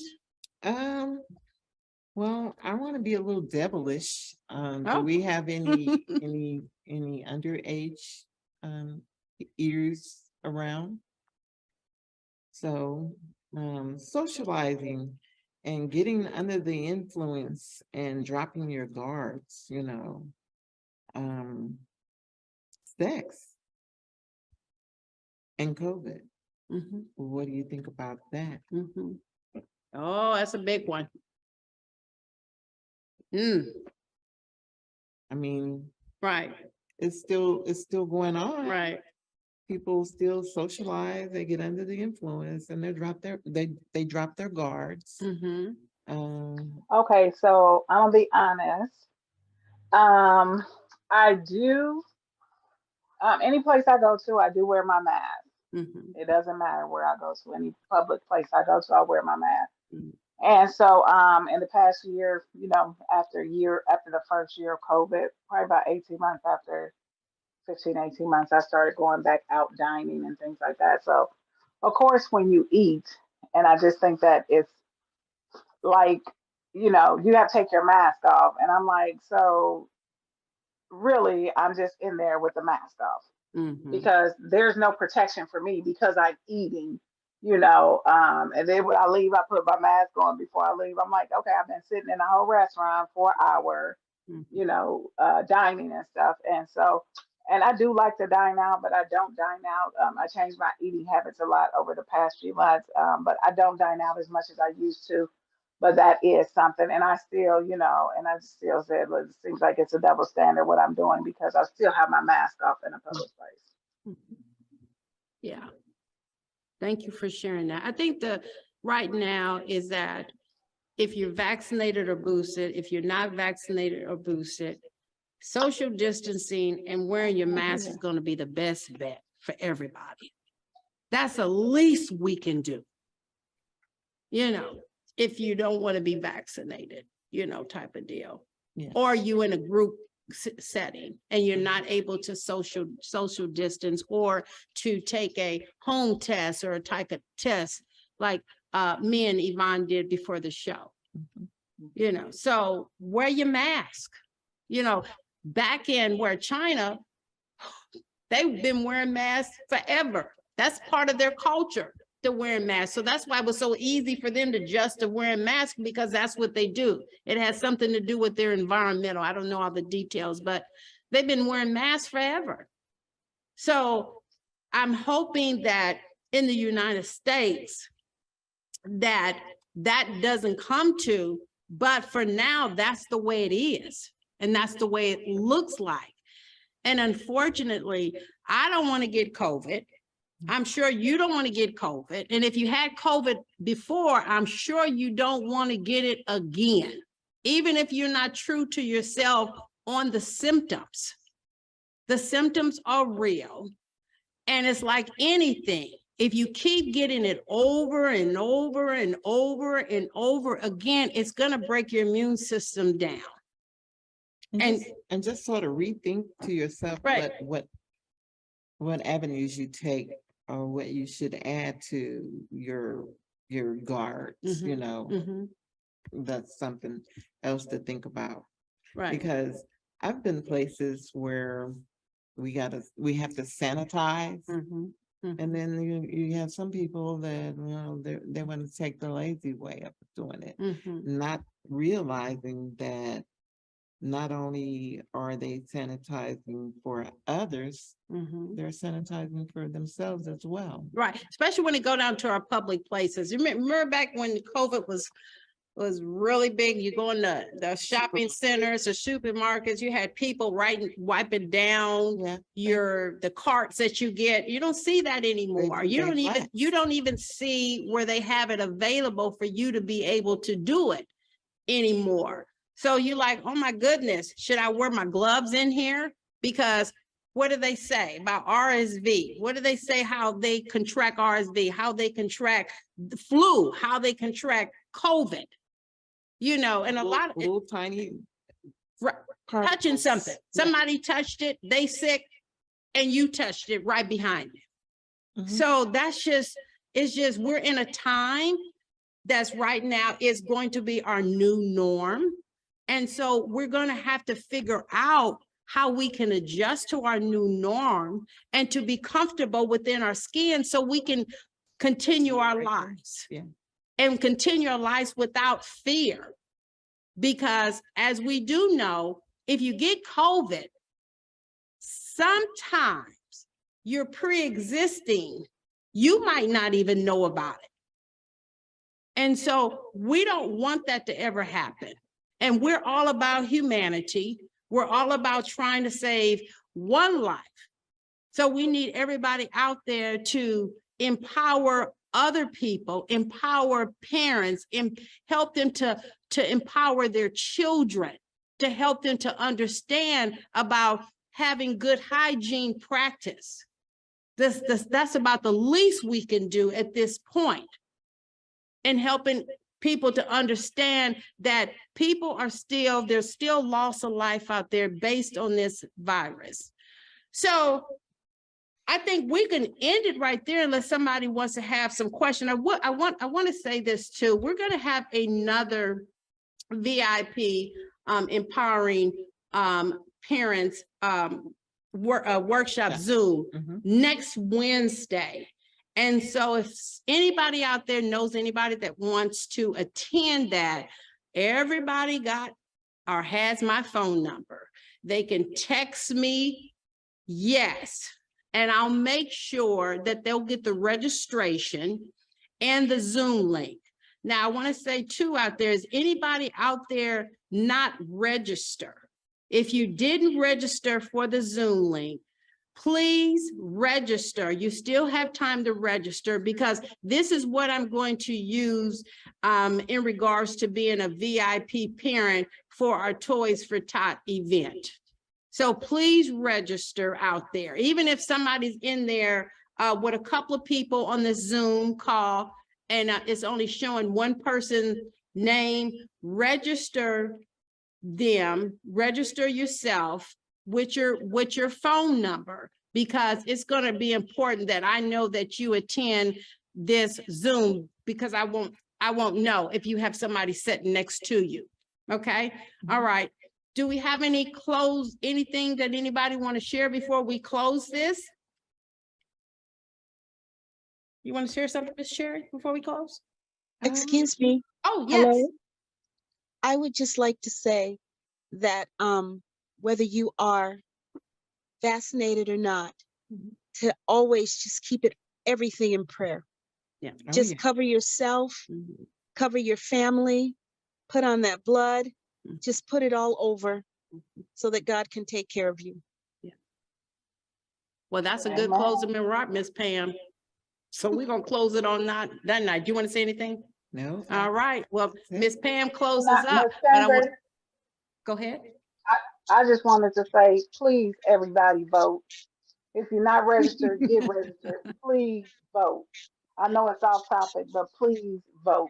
Well, I want to be a little devilish. Do we have any any underage ears around? So socializing and getting under the influence and dropping your guards, you know, sex and COVID. What do you think about that? Oh, that's a big one. I mean, right. It's still going on. Right. People still socialize, they get under the influence and they drop their guards. Okay, so I'm gonna be honest. I do, any place I go to, I do wear my mask. It doesn't matter where I go to, any public place I go to, I wear my mask. And so in the past year, you know, after the first year of COVID, probably about 18 months after 15, 18 months, I started going back out dining and things like that. So of course, when you eat, and I just think that it's like, you know, you have to take your mask off. And I'm like, so really, I'm just in there with the mask off because there's no protection for me because I'm eating, you know, and then when I leave, I put my mask on before I leave. I'm like, okay, I've been sitting in a whole restaurant for an hour, you know, dining and stuff. And so, and I do like to dine out, but I don't dine out. I changed my eating habits a lot over the past few months, but I don't dine out as much as I used to. But that is something. And I still, you know, and I still said, look, it seems like it's a double standard what I'm doing because I still have my mask off in a public place. Yeah. Thank you for sharing that. I think right now is that if you're vaccinated or boosted, if you're not vaccinated or boosted, social distancing and wearing your mask is going to be the best bet for everybody. That's the least we can do. You know, if you don't want to be vaccinated, you know, type of deal. Or you in a group setting and you're not able to social distance or to take a home test or a type of test like me and Yvonne did before the show. You know, so wear your mask. You know, back in where China, they've been wearing masks forever. That's part of their culture, to wearing masks. So that's why it was so easy for them to just to wear a mask, because that's what they do. It has something to do with their environmental. I don't know all the details, but they've been wearing masks forever. So I'm hoping that in the United States that doesn't come to, but for now, that's the way it is. And that's the way it looks like. And unfortunately, I don't want to get COVID. I'm sure you don't want to get COVID. And if you had COVID before, I'm sure you don't want to get it again, even if you're not true to yourself on the symptoms. The symptoms are real. And it's like anything. If you keep getting it over and over and over and over again, it's going to break your immune system down. And just sort of rethink to yourself what avenues you take or what you should add to your guards, you know. That's something else to think about. Right. Because I've been places where we have to sanitize. And then you have some people that, you know, they want to take the lazy way of doing it, not realizing that not only are they sanitizing for others, they're sanitizing for themselves as well. Right, especially when they go down to our public places. Remember back when COVID was really big. You go in the shopping centers, the supermarkets, you had people wiping down the carts that you get. You don't see that anymore. You don't even see where they have it available for you to be able to do it anymore. So you're like, oh my goodness, should I wear my gloves in here? Because what do they say about RSV? What do they say how they contract RSV, how they contract the flu, how they contract COVID? You know, and a lot of little tiny touching something. Somebody touched it, they sick, and you touched it right behind it. So that's just, it's just, we're in a time that's right now is going to be our new norm. And so we're going to have to figure out how we can adjust to our new norm and to be comfortable within our skin so we can continue our lives and continue our lives without fear. Because as we do know, if you get COVID, sometimes you're pre-existing, you might not even know about it. And so we don't want that to ever happen. And we're all about humanity. We're all about trying to save one life. So we need everybody out there to empower other people, empower parents, and help them to empower their children, to help them to understand about having good hygiene practice. That's about the least we can do at this point. And helping people to understand that people are there's still loss of life out there based on this virus. So I think we can end it right there unless somebody wants to have some question. I want to say this too. We're going to have another VIP empowering parents workshop Zoom next Wednesday. And so if anybody out there knows anybody that wants to attend that, everybody got or has my phone number. They can text me, yes, and I'll make sure that they'll get the registration and the Zoom link. Now, I want to say too out there, is anybody out there not register? If you didn't register for the Zoom link, please register. You still have time to register because this is what I'm going to use in regards to being a VIP parent for our Toys for Tot event. So please register out there. Even if somebody's in there with a couple of people on the Zoom call and it's only showing one person's name, register them, register yourself with your phone number, because it's going to be important that I know that you attend this Zoom, because I won't know if you have somebody sitting next to you. Okay. All right. Do we have anything that anybody want to share before we close this? You want to share something, Ms. Sherry, before we close? Excuse me. Oh, yes. Hello? I would just like to say that whether you are vaccinated or not, to always just keep everything in prayer. Yeah. Just cover yourself, cover your family, put on that blood, just put it all over so that God can take care of you. Yeah. Well, that's a good closing remark, Miss Pam. So we're going to close it on that night. Do you want to say anything? No. All right. Well, Miss Pam closes up. But go ahead. I just wanted to say, please, everybody vote. If you're not registered, get registered. Please vote. I know it's off topic, but please vote.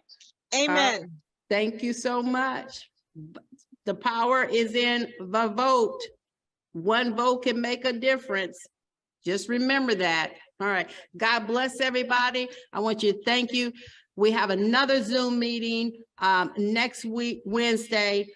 Amen. Thank you so much. The power is in the vote. One vote can make a difference. Just remember that. All right. God bless everybody. I want you to thank you. We have another Zoom meeting next week, Wednesday.